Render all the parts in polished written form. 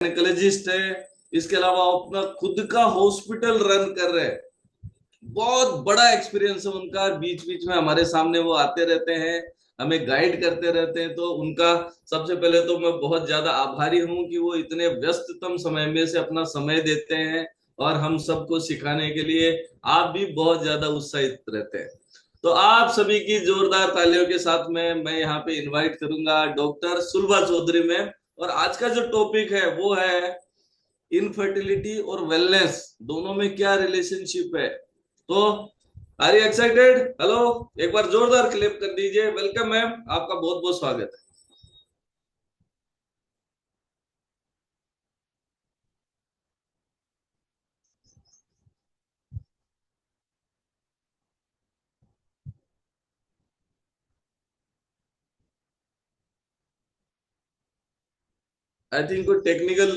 Gynaecologist है। इसके अलावा अपना खुद का हॉस्पिटल रन कर रहे हैं। बहुत बड़ा एक्सपीरियंस है उनका। बीच बीच में हमारे सामने वो आते रहते हैं, हमें गाइड करते रहते हैं। तो उनका सबसे पहले तो मैं बहुत ज्यादा आभारी हूं कि वो इतने व्यस्ततम समय में से अपना समय देते हैं और हम सबको सिखाने के लिए। आप भी बहुत ज्यादा उत्साहित रहते हैं। तो आप सभी की जोरदार तालियों के साथ में मैं यहाँ पे इनवाइट करूंगा डॉक्टर सुलभा चौधरी मैम। और आज का जो टॉपिक है वो है इनफर्टिलिटी और वेलनेस, दोनों में क्या रिलेशनशिप है। तो आर यू एक्साइटेड? हेलो, एक बार जोरदार क्लेप कर दीजिए। वेलकम मैम, आपका बहुत बहुत स्वागत है। आई थिंक कोई टेक्निकल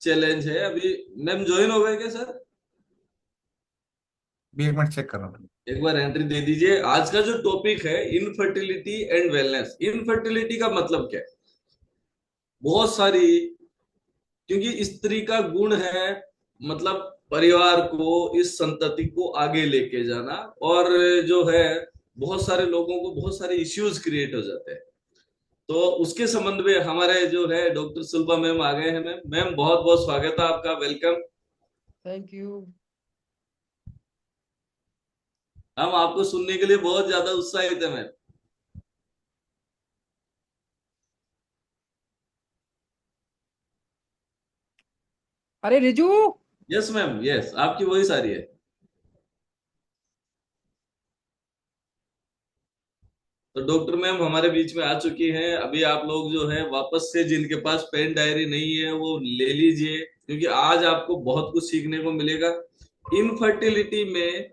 चैलेंज है अभी। मैम ज्वाइन हो गए क्या सर? भी एक मिनट चेक कर रहा हूँ। एक बार एंट्री दे दीजिए। आज का जो टॉपिक है इनफर्टिलिटी एंड वेलनेस। इनफर्टिलिटी का मतलब क्या है? बहुत सारी, क्योंकि स्त्री का गुण है मतलब परिवार को, इस संतति को आगे लेके जाना। और जो है बहुत सारे लोगों को बहुत सारे इश्यूज क्रिएट हो जाते हैं। तो उसके संबंध में हमारे जो है डॉक्टर सुलभा मैम आ गए हैं। मैम मैम बहुत बहुत स्वागत है आपका, वेलकम। Thank you. हम आपको सुनने के लिए बहुत ज्यादा उत्साहित है मैम। अरे रिजू। यस मैम, यस, आपकी वॉइस आ रही है। तो डॉक्टर मैम हमारे बीच में आ चुकी हैं। अभी आप लोग जो है वापस से, जिनके पास पेन डायरी नहीं है वो ले लीजिए, क्योंकि आज आपको बहुत कुछ सीखने को मिलेगा। इनफर्टिलिटी में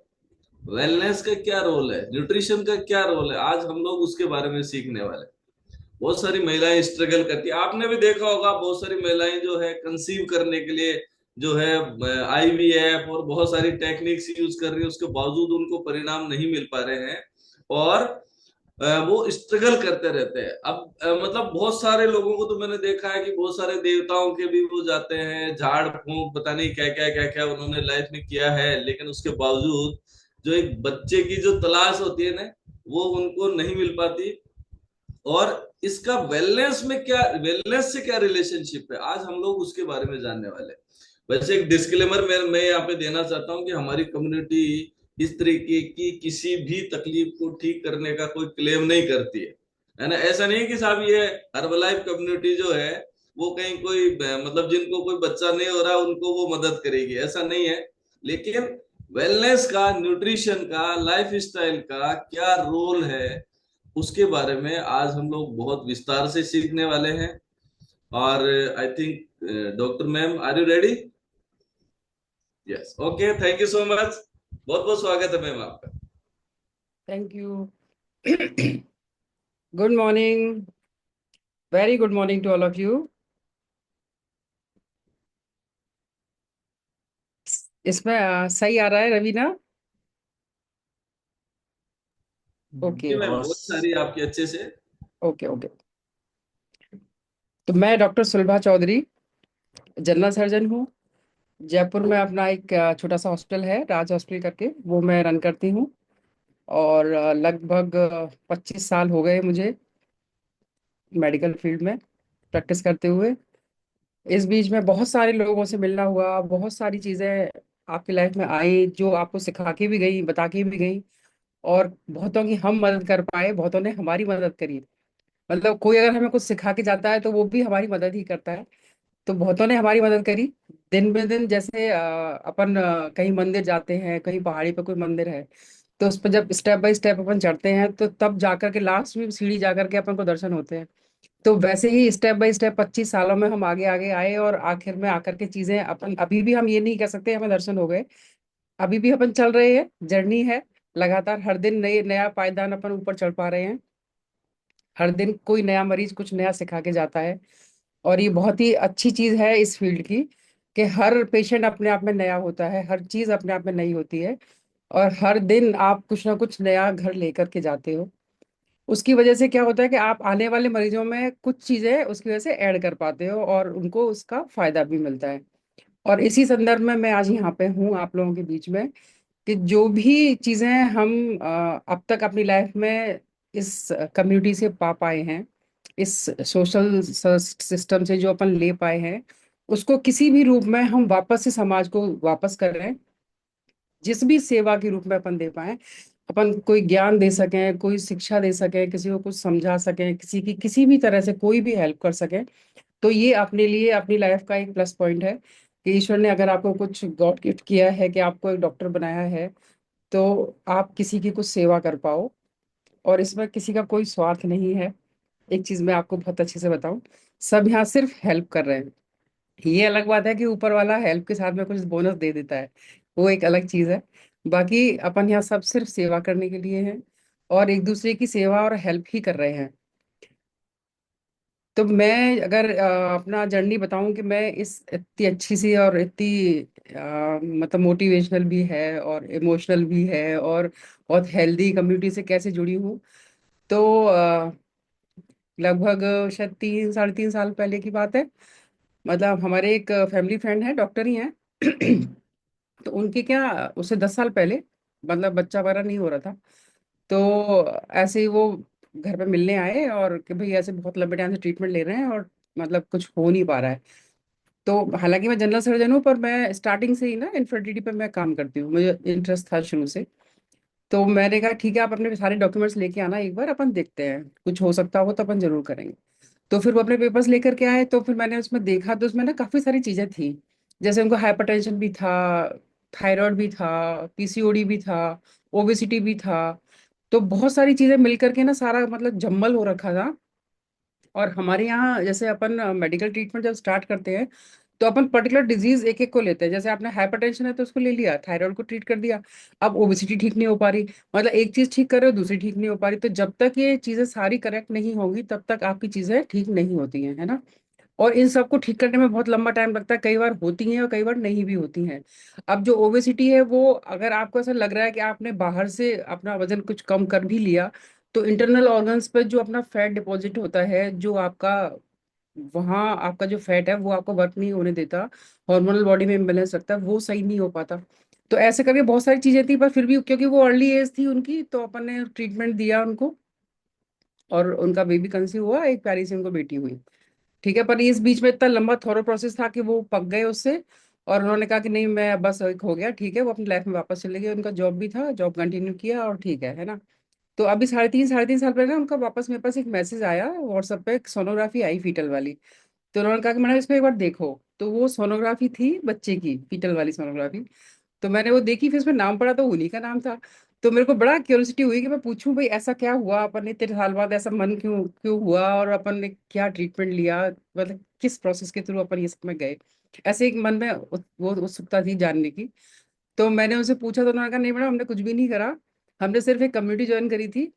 वेलनेस का क्या रोल है, न्यूट्रिशन का क्या रोल है, आज हम लोग उसके बारे में सीखने वाले हैं। बहुत सारी महिलाएं स्ट्रगल करती है। आपने भी देखा होगा बहुत सारी महिलाएं जो है कंसीव करने के लिए जो है आईवीएफ और बहुत सारी टेक्निक्स यूज कर रही है, उसके बावजूद उनको परिणाम नहीं मिल पा रहे हैं। और वो स्ट्रगल करते रहते हैं। अब मतलब बहुत सारे लोगों को तो मैंने देखा है कि बहुत सारे देवताओं के भी वो जाते हैं, झाड़ फूंक पता नहीं क्या क्या उन्होंने लाइफ में किया है, लेकिन उसके बावजूद जो एक बच्चे की जो तलाश होती है ना, वो उनको नहीं मिल पाती। और इसका वेलनेस में क्या, वेलनेस से क्या रिलेशनशिप है, आज हम लोग उसके बारे में जानने वाले हैं। वैसे एक डिस्क्लेमर मैं यहाँ पे देना चाहता हूँ कि हमारी कम्युनिटी इस तरीके की किसी भी तकलीफ को ठीक करने का कोई क्लेम नहीं करती है ना। ऐसा नहीं है कि साहब ये हर्बलाइफ कम्युनिटी जो है वो कहीं कोई मतलब जिनको कोई बच्चा नहीं हो रहा उनको वो मदद करेगी, ऐसा नहीं है। लेकिन वेलनेस का, न्यूट्रिशन का, लाइफ स्टाइल का क्या रोल है, उसके बारे में आज हम लोग बहुत विस्तार से सीखने वाले हैं। और I think doctor ma'am, are you ready? Yes, okay, thank you so much. बहुत बहुत स्वागत है मैम आपका। Thank you. Good morning. Very good morning to all of you. इसमें सही आ रहा है रवीना? ओके। जी मैम, बहुत बस। सारी आपकी अच्छे से। Okay okay. तो मैं डॉक्टर सुलभा चौधरी, जनरल सर्जन हूँ। जयपुर में अपना एक छोटा सा हॉस्पिटल है, राज हॉस्पिटल करके, वो मैं रन करती हूँ। और लगभग 25 साल हो गए मुझे मेडिकल फील्ड में प्रैक्टिस करते हुए। इस बीच में बहुत सारे लोगों से मिलना हुआ, बहुत सारी चीजें आपकी लाइफ में आई जो आपको सिखा के भी गई, बता के भी गई। और बहुतों की हम मदद कर पाए, बहुतों ने हमारी मदद करी। मतलब कोई अगर हमें कुछ सिखा के जाता है तो वो भी हमारी मदद ही करता है। तो बहुतों ने हमारी मदद करी। दिन ब दिन जैसे अपन कहीं मंदिर जाते हैं, कहीं पहाड़ी पे कोई मंदिर है, तो उस पर जब स्टेप बाय स्टेप अपन चढ़ते हैं तो तब जाकर के लास्ट में सीढ़ी जाकर के अपन को दर्शन होते हैं। तो वैसे ही स्टेप बाय स्टेप 25 सालों में हम आगे आगे आए, और आखिर में आकर के चीजें अपन, अभी भी हम ये नहीं कह सकते हमें दर्शन हो गए। अभी भी अपन चल रहे हैं, जर्नी है। लगातार हर दिन नए नया पायदान अपन ऊपर चढ़ पा रहे हैं। हर दिन कोई नया मरीज कुछ नया सिखा के जाता है। और ये बहुत ही अच्छी चीज है इस फील्ड की, कि हर पेशेंट अपने आप में नया होता है, हर चीज अपने आप में नई होती है। और हर दिन आप कुछ ना कुछ नया घर लेकर के जाते हो। उसकी वजह से क्या होता है कि आप आने वाले मरीजों में कुछ चीजें उसकी वजह से ऐड कर पाते हो और उनको उसका फायदा भी मिलता है। और इसी संदर्भ में मैं आज यहाँ पे हूँ आप लोगों के बीच में, कि जो भी चीजें हम अब तक अपनी लाइफ में इस कम्युनिटी से पा पाए हैं, इस सोशल सिस्टम से जो अपन ले पाए हैं, उसको किसी भी रूप में हम वापस से समाज को वापस कर रहे हैं। जिस भी सेवा के रूप में अपन दे पाए, अपन कोई ज्ञान दे सकें, कोई शिक्षा दे सकें, किसी को कुछ समझा सकें, किसी की किसी भी तरह से कोई भी हेल्प कर सकें, तो ये अपने लिए अपनी लाइफ का एक प्लस पॉइंट है कि ईश्वर ने अगर आपको कुछ गॉड गिफ्ट किया है कि आपको एक डॉक्टर बनाया है, तो आप किसी की कुछ सेवा कर पाओ। और इसमें किसी का कोई स्वार्थ नहीं है। एक चीज मैं आपको बहुत अच्छे से बताऊं, सब यहाँ सिर्फ हेल्प कर रहे हैं। ये अलग बात है कि ऊपर वाला हेल्प के साथ में कुछ बोनस दे देता है, वो एक अलग चीज है। बाकी अपन यहाँ सब सिर्फ सेवा करने के लिए हैं और एक दूसरे की सेवा और हेल्प ही कर रहे हैं। तो मैं अगर अपना जर्नी बताऊं कि मैं इस इतनी अच्छी सी और इतनी मतलब मोटिवेशनल भी है और इमोशनल भी है और बहुत हेल्दी कम्युनिटी से कैसे जुड़ी हूँ, तो लगभग शायद 3 साढ़े 3 साल पहले की बात है। मतलब हमारे एक फैमिली फ्रेंड है, डॉक्टर ही हैं। तो उनके क्या, उससे 10 साल पहले मतलब बच्चा वगैरह नहीं हो रहा था। तो ऐसे ही वो घर पे मिलने आए और कि भाई ऐसे बहुत लंबे टाइम से ट्रीटमेंट ले रहे हैं और मतलब कुछ हो नहीं पा रहा है। तो हालांकि मैं जनरल सर्जन हूँ, पर मैं स्टार्टिंग से ही ना इनफर्टिलिटी पे मैं काम करती हूँ, मुझे इंटरेस्ट था शुरू से। तो मैंने कहा ठीक है, आप अपने सारे डॉक्यूमेंट्स लेके आना, एक बार अपन देखते हैं, कुछ हो सकता हो तो अपन जरूर करेंगे। तो फिर वो अपने पेपर्स लेकर के आए, तो फिर मैंने उसमें देखा तो उसमें ना काफी सारी चीजें थी। जैसे उनको हाइपरटेंशन भी था, थायराइड भी था, पीसीओडी भी था, ओबेसिटी भी था। तो बहुत सारी चीजें मिलकर के ना सारा मतलब जम्बल हो रखा था। और हमारे यहाँ जैसे अपन मेडिकल ट्रीटमेंट जब स्टार्ट करते हैं, तो अपन पर्टिकुलर डिजीज एक एक को लेते हैं। जैसे आपने हाइपरटेंशन है तो उसको ले लिया, थायराइड को ट्रीट कर दिया। अब ओबेसिटी ठीक नहीं हो पा रही, मतलब एक चीज ठीक कर रहे हो दूसरी ठीक नहीं हो पा रही, तो जब तक ये चीजें सारी करेक्ट नहीं होंगी तब तक आपकी चीजें ठीक नहीं होती हैं, है ना। और इन सबको ठीक करने में बहुत लंबा टाइम लगता है, कई बार होती हैं और कई बार नहीं भी होती हैं। अब जो ओबेसिटी है वो, अगर आपको ऐसा लग रहा है कि आपने बाहर से अपना वजन कुछ कम कर भी लिया, तो इंटरनल ऑर्गन्स पे जो अपना फैट डिपॉजिट होता है, जो आपका वहाँ आपका जो फैट है वो आपको वर्क नहीं होने देता, हार्मोनल बॉडी में इम्बेलेंस रखता है, वो सही नहीं हो पाता। तो ऐसे करके बहुत सारी चीजें थी, पर फिर भी क्योंकि वो अर्ली एज थी उनकी, तो अपन ने ट्रीटमेंट दिया उनको और उनका बेबी कंसीव हुआ, एक प्यारी सी उनको बेटी हुई। ठीक है, पर इस बीच में इतना लंबा थॉरो प्रोसेस था कि वो पक गए उससे। और उन्होंने कहा कि नहीं, मैं बस एक हो गया, ठीक है, वो अपनी लाइफ में वापस चले गए। उनका जॉब भी था, जॉब कंटिन्यू किया और ठीक है ना। तो अभी साढ़े तीन साल पहले ना उनका वापस मेरे पास एक मैसेज आया व्हाट्सएप पे, सोनोग्राफी आई फीटल वाली। तो उन्होंने कहा कि मैडम इसको एक बार देखो। तो वो सोनोग्राफी थी बच्चे की, फीटल वाली सोनोग्राफी। तो मैंने वो देखी, फिर उसमें नाम पड़ा तो उन्हीं का नाम था। तो मेरे को बड़ा क्यूरियोसिटी हुई कि मैं पूछूं भाई ऐसा क्या हुआ, अपन ने इतने साल बाद ऐसा मन क्यों क्यों हुआ, और अपन ने क्या ट्रीटमेंट लिया, मतलब किस प्रोसेस के थ्रू अपन ये सब में गए। ऐसे एक मन में वो उत्सुकता थी जानने की। तो मैंने उनसे पूछा तो उन्होंने कहा नहीं मैडम, हमने कुछ भी नहीं करा, हमने सिर्फ एक कम्युनिटी ज्वाइन करी थी।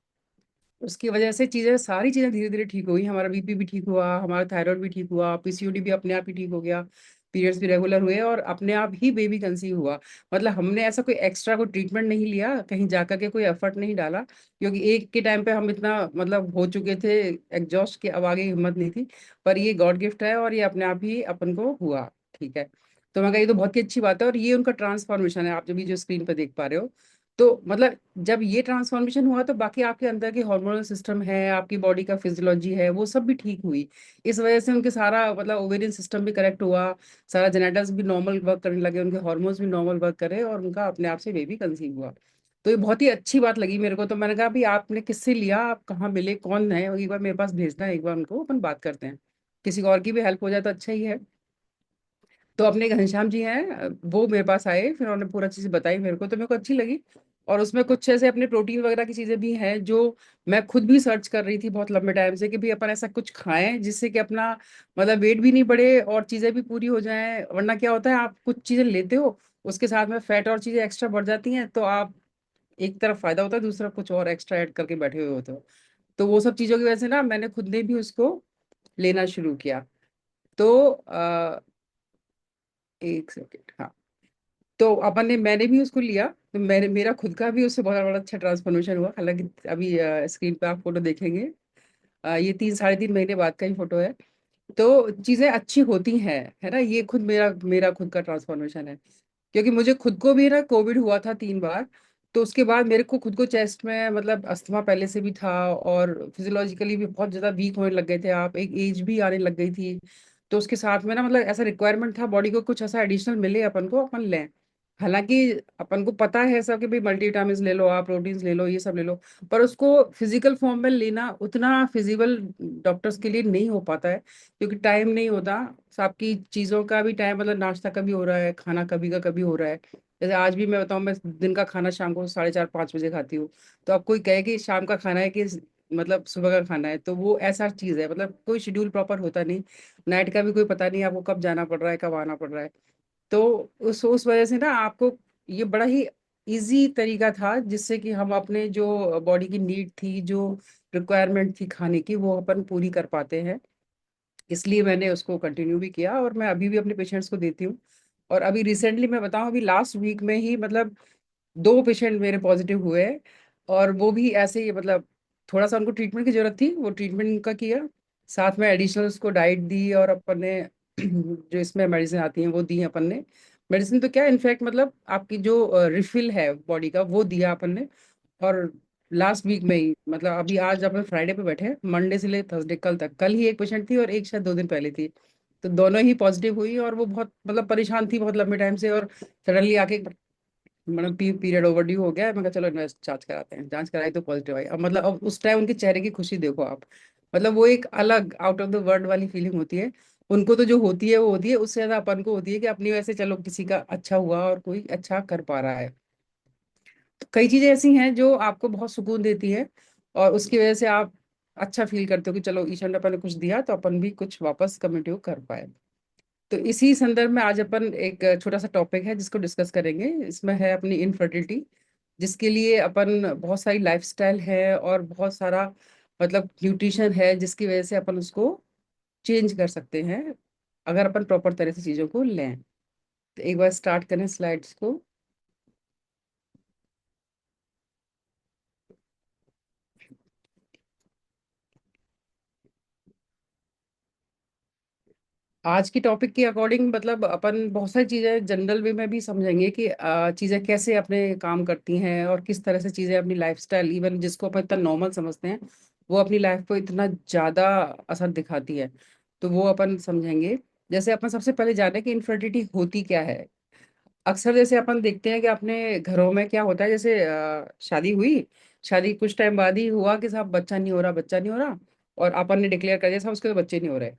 उसकी वजह से चीजें, सारी चीजें धीरे धीरे ठीक हो गई, हमारा बीपी भी ठीक हुआ, हमारा थायराइड भी ठीक हुआ, पीसीओडी भी अपने आप ही ठीक हो गया, पीरियड्स भी रेगुलर हुए और अपने आप ही बेबी कंसीव हुआ। मतलब हमने ऐसा कोई एक्स्ट्रा कोई ट्रीटमेंट नहीं लिया, कहीं जाकर के कोई एफर्ट नहीं डाला, क्योंकि एक के टाइम पे हम इतना मतलब हो चुके थे एग्जॉस्ट के, अब आगे हिम्मत नहीं थी। पर ये गॉड गिफ्ट है और ये अपने आप ही अपन को हुआ। ठीक है। तो मैं कहा ये तो बहुत ही अच्छी बात है, और ये उनका ट्रांसफॉर्मेशन है, आप जब भी जो स्क्रीन पर देख पा रहे हो। तो मतलब जब ये ट्रांसफॉर्मेशन हुआ तो बाकी आपके अंदर के हार्मोनल सिस्टम है, आपकी बॉडी का फिजियोलॉजी है, वो सब भी ठीक हुई। इस वजह से उनके सारा मतलब ओवेरियन सिस्टम भी करेक्ट हुआ, सारा जेनेटिक्स भी नॉर्मल वर्क करने लगे, उनके हार्मोन्स भी नॉर्मल वर्क करे और उनका अपने आप से बेबी कंसीव हुआ। तो ये बहुत ही अच्छी बात लगी मेरे को। तो मैंने कहा भाई आपने किससे लिया, आप कहाँ मिले, कौन है, एक बार मेरे पास भेजना है, एक बार उनको अपन बात करते हैं, किसी और की भी हेल्प हो जाए तो अच्छा ही है। तो अपने एक घनश्याम जी हैं, वो मेरे पास आए, फिर उन्होंने पूरा चीज़ बताई मेरे को, तो मेरे को अच्छी लगी। और उसमें कुछ ऐसे अपने प्रोटीन वगैरह की चीज़ें भी हैं जो मैं खुद भी सर्च कर रही थी बहुत लंबे टाइम से, कि भाई अपन ऐसा कुछ खाएं जिससे कि अपना मतलब वेट भी नहीं बढ़े और चीज़ें भी पूरी हो जाएं। वरना क्या होता है, आप कुछ चीज़ें लेते हो, उसके साथ में फैट और चीज़ें एक्स्ट्रा बढ़ जाती हैं, तो आप एक तरफ फायदा होता है, दूसरा कुछ और एक्स्ट्रा ऐड करके बैठे हुए होते हो। तो वो सब चीज़ों की वजह से ना मैंने खुद ने भी उसको लेना शुरू किया। तो एक सेकेंड, हाँ। तो अपन ने मैंने भी उसको लिया, तो मेरा खुद का भी उससे बहुत बड़ा अच्छा ट्रांसफॉर्मेशन हुआ। हालांकि अभी स्क्रीन पे आप फोटो देखेंगे, ये 3 साढ़े 3 महीने बाद का ही फोटो है। तो चीजें अच्छी होती हैं, है ना। ये खुद मेरा मेरा खुद का ट्रांसफॉर्मेशन है। क्योंकि मुझे खुद को भी ना कोविड हुआ था 3 बार। तो उसके बाद मेरे को खुद को चेस्ट में मतलब अस्थमा पहले से भी था, और फिजियोलॉजिकली भी बहुत ज्यादा वीक होने लग गए थे आप, एक एज भी आने लग गई थी। तो उसके साथ में ना मतलब ऐसा रिक्वायरमेंट था बॉडी को, कुछ ऐसा एडिशनल मिले अपन को, अपन लें। हालांकि अपन को पता है सब कि भाई मल्टीविटामिन ले लो, आप प्रोटीन्स ले लो, ये सब ले लो, पर उसको फिजिकल फॉर्म में लेना उतना फिजिबल डॉक्टर्स के लिए नहीं हो पाता है, क्योंकि टाइम नहीं होता। आपकी चीजों का भी टाइम, मतलब नाश्ता कभी हो रहा है, खाना कभी का कभी हो रहा है। जैसे आज भी मैं बताऊं, मैं दिन का खाना शाम को 4:30 5 बजे खाती हूँ। तो अब कोई कहे कि शाम का खाना है कि मतलब सुबह का खाना है, तो वो ऐसा चीज है, मतलब कोई शेड्यूल प्रॉपर होता नहीं। नाइट का भी कोई पता नहीं आपको कब जाना पड़ रहा है, कब आना पड़ रहा है। तो उस वजह से ना आपको ये बड़ा ही इजी तरीका था, जिससे कि हम अपने जो बॉडी की नीड थी, जो रिक्वायरमेंट थी खाने की, वो अपन पूरी कर पाते हैं। इसलिए मैंने उसको कंटिन्यू भी किया, और मैं अभी भी अपने पेशेंट्स को देती हूँ। और अभी रिसेंटली मैं बताऊँ, अभी लास्ट वीक में ही मतलब 2 पेशेंट मेरे पॉजिटिव हुए। और वो भी ऐसे ही, मतलब थोड़ा सा उनको ट्रीटमेंट की जरूरत थी, वो ट्रीटमेंट उनका किया। साथ में एडिशनल उसको डाइट दी, और अपन ने जो इसमें मेडिसिन आती हैं वो दी अपन ने। मेडिसिन तो क्या, इनफैक्ट मतलब आपकी जो रिफिल है बॉडी का, वो दिया अपन ने। और लास्ट वीक में ही, मतलब अभी आज अपन फ्राइडे पे बैठे हैं, मंडे से ले थर्सडे कल तक, कल ही एक पेशेंट थी और एक शायद 2 दिन पहले थी। तो दोनों ही पॉजिटिव हुई, और वो बहुत मतलब परेशान थी बहुत लंबे टाइम से। और सडनली आके मैडम पीरियड ओवरड्यू हो गया है। मैं कहा चलो इन्वेस्ट जांच कराते हैं, जांच कराई तो पॉजिटिव आई। अब मतलब अब उस टाइम उनके चेहरे की खुशी देखो आप, मतलब वो एक अलग आउट ऑफ द वर्ल्ड वाली फीलिंग होती है। उनको तो जो होती है वो होती है, उससे ज्यादा अपन को होती है कि अपनी वजह से चलो किसी का अच्छा हुआ और कोई अच्छा कर पा रहा है। तो कई चीजें ऐसी हैं जो आपको बहुत सुकून देती है, और उसकी वजह से आप अच्छा फील करते हो कि चलो ईश्वर ने अपन ने कुछ दिया, तो अपन भी कुछ वापस कम्युनिटी को कर पाए। तो इसी संदर्भ में आज अपन एक छोटा सा टॉपिक है जिसको डिस्कस करेंगे, इसमें है अपनी इनफर्टिलिटी। जिसके लिए अपन बहुत सारी लाइफस्टाइल है और बहुत सारा मतलब न्यूट्रिशन है, जिसकी वजह से अपन उसको चेंज कर सकते हैं, अगर अपन प्रॉपर तरह से चीजों को लें। तो एक बार स्टार्ट करें स्लाइड्स को। आज की टॉपिक के अकॉर्डिंग मतलब अपन बहुत सारी चीजें जनरल वे में भी समझेंगे कि चीजें कैसे अपने काम करती हैं, और किस तरह से चीजें अपनी लाइफस्टाइल, इवन जिसको अपन इतना नॉर्मल समझते हैं, वो अपनी लाइफ को इतना ज्यादा असर दिखाती है। तो वो अपन समझेंगे। जैसे अपन सबसे पहले जाने कि इनफर्टिलिटी होती क्या है। अक्सर जैसे अपन देखते हैं कि अपने घरों में क्या होता है, जैसे शादी हुई, शादी कुछ टाइम बाद ही हुआ कि साहब बच्चा नहीं हो रहा, बच्चा नहीं हो रहा, और अपन ने डिक्लेयर कर दिया साहब उसके तो बच्चे नहीं हो रहे,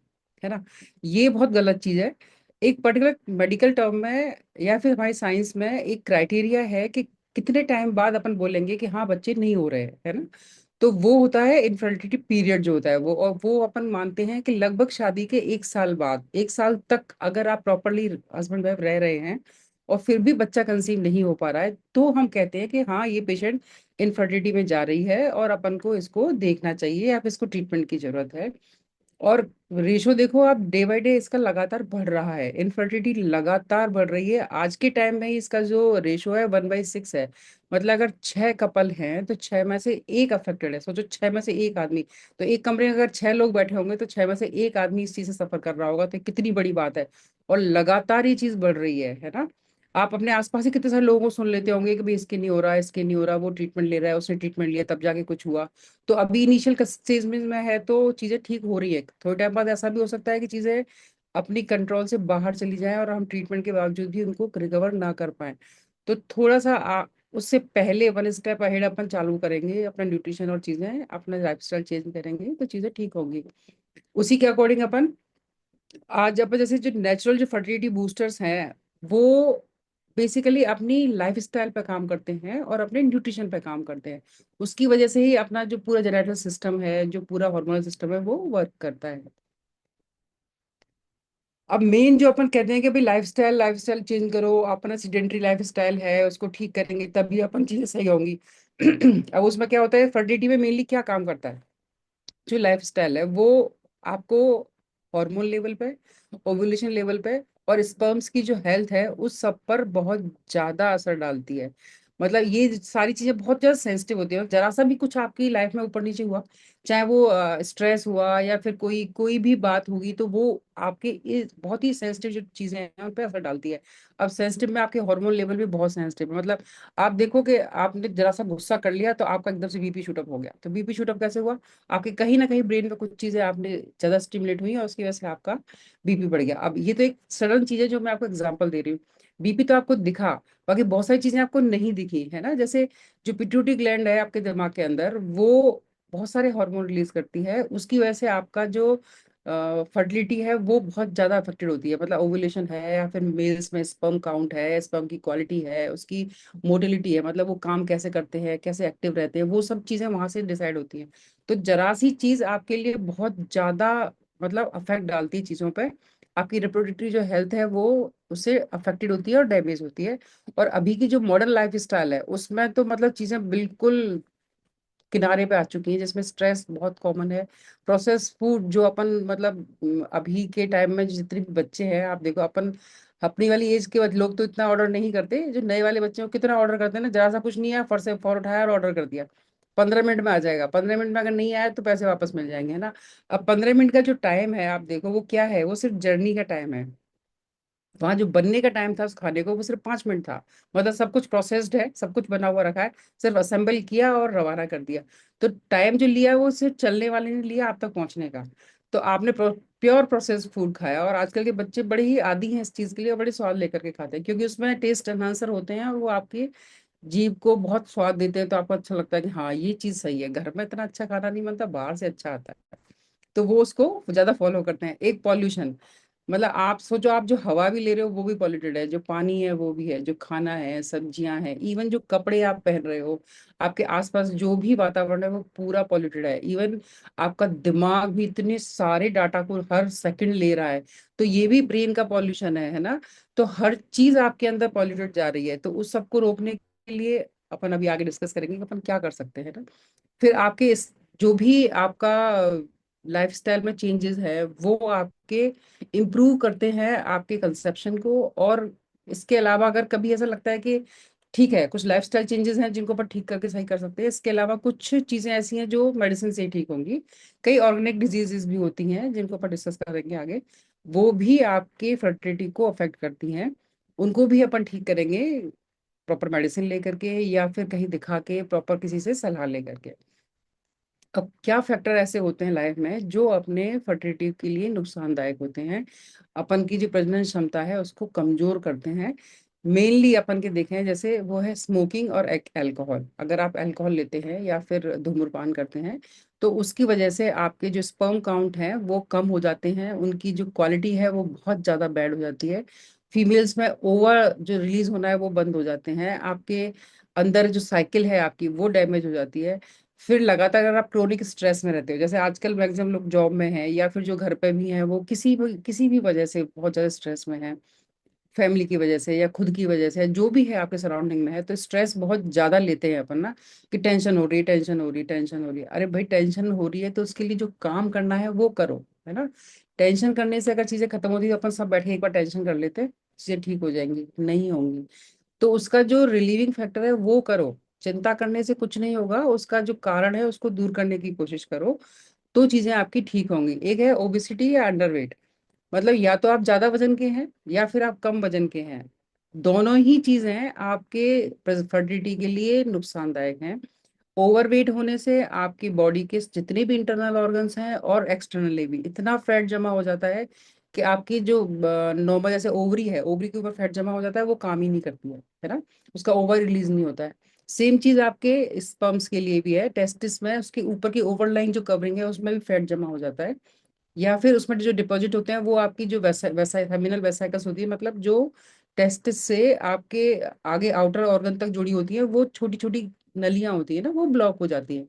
है ना। ये बहुत गलत चीज है। एक पर्टिकुलर मेडिकल टर्म में या फिर हमारी साइंस में एक क्राइटेरिया है कि कितने टाइम बाद अपन बोलेंगे कि हाँ बच्चे नहीं हो रहे, है ना। तो वो होता है इनफर्टिलिटी पीरियड जो होता है वो, और वो अपन मानते हैं कि लगभग शादी के 1 साल बाद, 1 साल तक अगर आप प्रॉपरली हस्बैंड वाइफ रह रहे हैं और फिर भी बच्चा कंसीव नहीं हो पा रहा है, तो हम कहते हैं कि हाँ ये पेशेंट इनफर्टिलिटी में जा रही है, और अपन को इसको देखना चाहिए या फिर इसको ट्रीटमेंट की जरूरत है। और रेशो देखो आप, डे बाय डे इसका लगातार बढ़ रहा है, इनफर्टिलिटी लगातार बढ़ रही है। आज के टाइम में ही इसका जो रेशो है 1/6 है। मतलब अगर 6 कपल हैं तो 6 में से 1 अफेक्टेड है। सोचो 6 में से 1 आदमी, तो एक कमरे में अगर 6 लोग बैठे होंगे तो 6 में से 1 आदमी इस चीज से सफर कर रहा होगा, तो कितनी बड़ी बात है। और लगातार ये चीज बढ़ रही है ना। आप अपने आसपास ही कितने सारे लोगों को सुन लेते होंगे कि भाई इसके नहीं हो रहा, इसके नहीं हो रहा, वो ट्रीटमेंट ले रहा है, उसने ट्रीटमेंट लिया तब जाके कुछ हुआ। तो अभी इनिशियल स्टेज में है तो चीजें ठीक हो रही है, थोड़े टाइम बाद ऐसा भी हो सकता है कि चीजें अपनी कंट्रोल से बाहर चली जाएं और हम ट्रीटमेंट के बावजूद भी उनको रिकवर ना कर पाए। तो थोड़ा सा उससे पहले 1 स्टेप अहेड अपन चालू करेंगे, अपना न्यूट्रिशन और चीजें, अपना लाइफस्टाइल चेंज करेंगे तो चीजें ठीक होंगी। उसी के अकॉर्डिंग अपन आज अपन जैसे जो नेचुरल जो फर्टिलिटी बूस्टर्स हैं, वो बेसिकली अपनी लाइफस्टाइल पे काम करते हैं और अपने न्यूट्रिशन पे काम करते हैं। उसकी वजह से ही अपना जो पूरा जेनेटिक सिस्टम है, जो पूरा हार्मोनल सिस्टम है, वो वर्क करता है। अब मेन जो अपन कहते हैं कि भाई लाइफस्टाइल लाइफस्टाइल चेंज करो, अपना सीडेंटरी लाइफस्टाइल है उसको ठीक करेंगे तभी अपन चीजें सही होंगी। अब उसमें क्या होता है, फर्टिलिटी में मेनली क्या काम करता है, जो लाइफस्टाइल है वो आपको हार्मोन लेवल पे, ओव्यूलेशन लेवल पे और स्पर्म्स की जो हेल्थ है उस सब पर बहुत ज्यादा असर डालती है। मतलब ये सारी चीजें बहुत ज्यादा सेंसिटिव होती है, और जरा सा भी कुछ आपकी लाइफ में ऊपर नीचे हुआ, चाहे वो स्ट्रेस हुआ या फिर कोई कोई भी बात होगी, तो वो आपके बहुत ही सेंसिटिव जो चीजें हैं उन पर असर डालती है। अब सेंसिटिव में आपके हार्मोन लेवल भी बहुत सेंसिटिव है। मतलब आप देखो कि आपने जरा सा गुस्सा कर लिया तो आपका एकदम से बीपी शूट अप हो गया। तो बीपी शूट अप कैसे हुआ? आपके कहीं ना कहीं ब्रेन में कुछ चीजें आपने ज्यादा स्टिमुलेट हुई और उसकी वजह से आपका बीपी बढ़ गया। अब ये तो एक सडन चीज है जो मैं आपको एग्जांपल दे रही हूँ। बीपी तो आपको दिखा, बाकी बहुत सारी चीजें आपको नहीं दिखी है ना। जैसे जो पिट्यूटरी ग्लैंड है आपके दिमाग के अंदर, वो बहुत सारे हार्मोन रिलीज करती है, उसकी वजह से आपका जो फर्टिलिटी है वो बहुत ज्यादा अफेक्टेड होती है। मतलब ओवुलेशन है या फिर मेल्स में स्पर्म काउंट है, स्पर्म की क्वालिटी है, उसकी मोटिलिटी है, मतलब वो काम कैसे करते हैं, कैसे एक्टिव रहते हैं, वो सब चीजें वहां से डिसाइड होती हैं। तो जरा सी चीज आपके लिए बहुत ज्यादा मतलब अफेक्ट डालती है चीजों पे। आपकी रिप्रोडक्टरी जो हेल्थ है वो उससे अफेक्टेड होती है और डैमेज होती है। और अभी की जो मॉडर्न लाइफ स्टाइल है उसमें तो मतलब चीजें बिल्कुल किनारे पे आ चुकी हैं, जिसमें स्ट्रेस बहुत कॉमन है। प्रोसेस फूड जो अपन मतलब अभी के टाइम में जितने भी बच्चे हैं आप देखो, अपन अपनी वाली एज के लोग तो इतना ऑर्डर नहीं करते, जो नए वाले बच्चे हैं वो कितना ऑर्डर करते हैं ना। जरा सा कुछ नहीं आया, फट से फौर उठाया और ऑर्डर कर दिया। 15 मिनट में आ जाएगा, 15 मिनट में अगर नहीं आया तो पैसे वापस मिल जाएंगे, है ना। अब 15 मिनट का जो टाइम है आप देखो वो क्या है, वो सिर्फ जर्नी का टाइम है। वहां जो बनने का टाइम था उस खाने को वो सिर्फ 5 मिनट था। मतलब सब कुछ प्रोसेस्ड है, सब कुछ बना हुआ रखा है, सिर्फ असेंबल किया और रवाना कर दिया। तो टाइम जो लिया वो सिर्फ चलने वाले ने लिया आप तक पहुंचने का। तो आपने प्योर प्रोसेस्ड फूड खाया, और आजकल के बच्चे बड़े ही आदी हैं इस चीज के लिए और बड़े स्वाद लेकर के खाते हैं, क्योंकि उसमें टेस्ट एनहांसर होते हैं और वो आपकी जीभ को बहुत स्वाद देते हैं। तो आपको अच्छा लगता है कि हाँ ये चीज सही है, घर में इतना अच्छा खाना नहीं बनता, बाहर से अच्छा आता है। तो वो उसको ज्यादा फॉलो करते हैं। एक पॉल्यूशन, मतलब आप सोचो, आप जो हवा भी ले रहे हो वो भी पॉल्यूटेड है, जो पानी है वो भी है, जो खाना है, सब्जियां हैं, इवन जो कपड़े आप पहन रहे हो, आपके आसपास जो भी वातावरण है वो पूरा पॉल्यूटेड है। इवन आपका दिमाग भी इतने सारे डाटा को हर सेकंड ले रहा है, तो ये भी ब्रेन का पॉल्यूशन है ना। तो हर चीज आपके अंदर पॉल्यूटेड जा रही है, तो उस सबको रोकने के लिए अपन अभी आगे डिस्कस करेंगे कि अपन क्या कर सकते हैं ना। फिर आपके इस जो भी आपका लाइफस्टाइल में चेंजेस है वो आपके इम्प्रूव करते हैं आपके कंसेप्शन को। और इसके अलावा अगर कभी ऐसा लगता है कि ठीक है कुछ लाइफस्टाइल चेंजेस हैं जिनको अपन ठीक करके सही कर सकते हैं, इसके अलावा कुछ चीजें ऐसी हैं जो मेडिसिन से ही ठीक होंगी। कई ऑर्गेनिक डिजीजेस भी होती हैं जिनको अपन डिस्कस करेंगे आगे, वो भी आपके फर्टिलिटी को अफेक्ट करती हैं। उनको भी अपन ठीक करेंगे प्रॉपर मेडिसिन लेकर के या फिर कहीं दिखा के प्रॉपर किसी से सलाह लेकर के। अब क्या फैक्टर ऐसे होते हैं लाइफ में जो अपने फर्टिलिटी के लिए नुकसानदायक होते हैं, अपन की जो प्रजनन क्षमता है उसको कमजोर करते हैं। मेनली अपन के देखें जैसे वो है स्मोकिंग और अल्कोहल। अगर आप अल्कोहल लेते हैं या फिर धूम्रपान करते हैं तो उसकी वजह से आपके जो स्पर्म काउंट है वो कम हो जाते हैं, उनकी जो क्वालिटी है वो बहुत ज्यादा बैड हो जाती है। फीमेल्स में ओवर जो रिलीज होना है वो बंद हो जाते हैं, आपके अंदर जो साइकिल है आपकी वो डैमेज हो जाती है। फिर लगातार अगर आप क्रोनिक स्ट्रेस में रहते हो, जैसे आजकल मैक्सिमम लोग जॉब में हैं या फिर जो घर पे भी हैं वो किसी भी वजह से बहुत ज्यादा स्ट्रेस में है, फैमिली की वजह से या खुद की वजह से, जो भी है आपके सराउंडिंग में है, तो स्ट्रेस बहुत ज्यादा लेते हैं अपन ना। कि टेंशन हो रही है, टेंशन हो रही है, टेंशन हो रही है। अरे भाई टेंशन हो रही है तो उसके लिए जो काम करना है वो करो, है ना। टेंशन करने से अगर चीजें खत्म होती है तो अपन सब बैठ के एक बार टेंशन कर लेते हैं, चीजें ठीक हो जाएंगी, नहीं होंगी। तो उसका जो रिलीविंग फैक्टर है वो करो। चिंता करने से कुछ नहीं होगा, उसका जो कारण है उसको दूर करने की कोशिश करो, तो चीजें आपकी ठीक होंगी। एक है ओबिसिटी या अंडरवेट, मतलब या तो आप ज्यादा वजन के हैं या फिर आप कम वजन के हैं। दोनों ही चीजें आपके फर्टिलिटी के लिए नुकसानदायक हैं। ओवरवेट होने से आपकी बॉडी के जितने भी इंटरनल ऑर्गन्स हैं और एक्सटर्नली भी इतना फैट जमा हो जाता है कि आपकी जो नॉर्मल जैसे ओवरी है, ओवरी के ऊपर फैट जमा हो जाता है, वो काम ही नहीं करती है ना। उसका ओवर रिलीज नहीं होता है। सेम चीज आपके स्पर्म्स के लिए भी है, टेस्टिस में उसके ऊपर की ओवरलाइन जो कवरिंग है उसमें भी फैट जमा हो जाता है। या फिर उसमें जो डिपॉजिट होते हैं वो आपकी जो वेसाइकल वेसाइकस होती है, मतलब जो टेस्टिस से आपके आगे आउटर ऑर्गन तक जुड़ी होती है, वो छोटी छोटी नलियां होती है ना, वो ब्लॉक हो जाती है।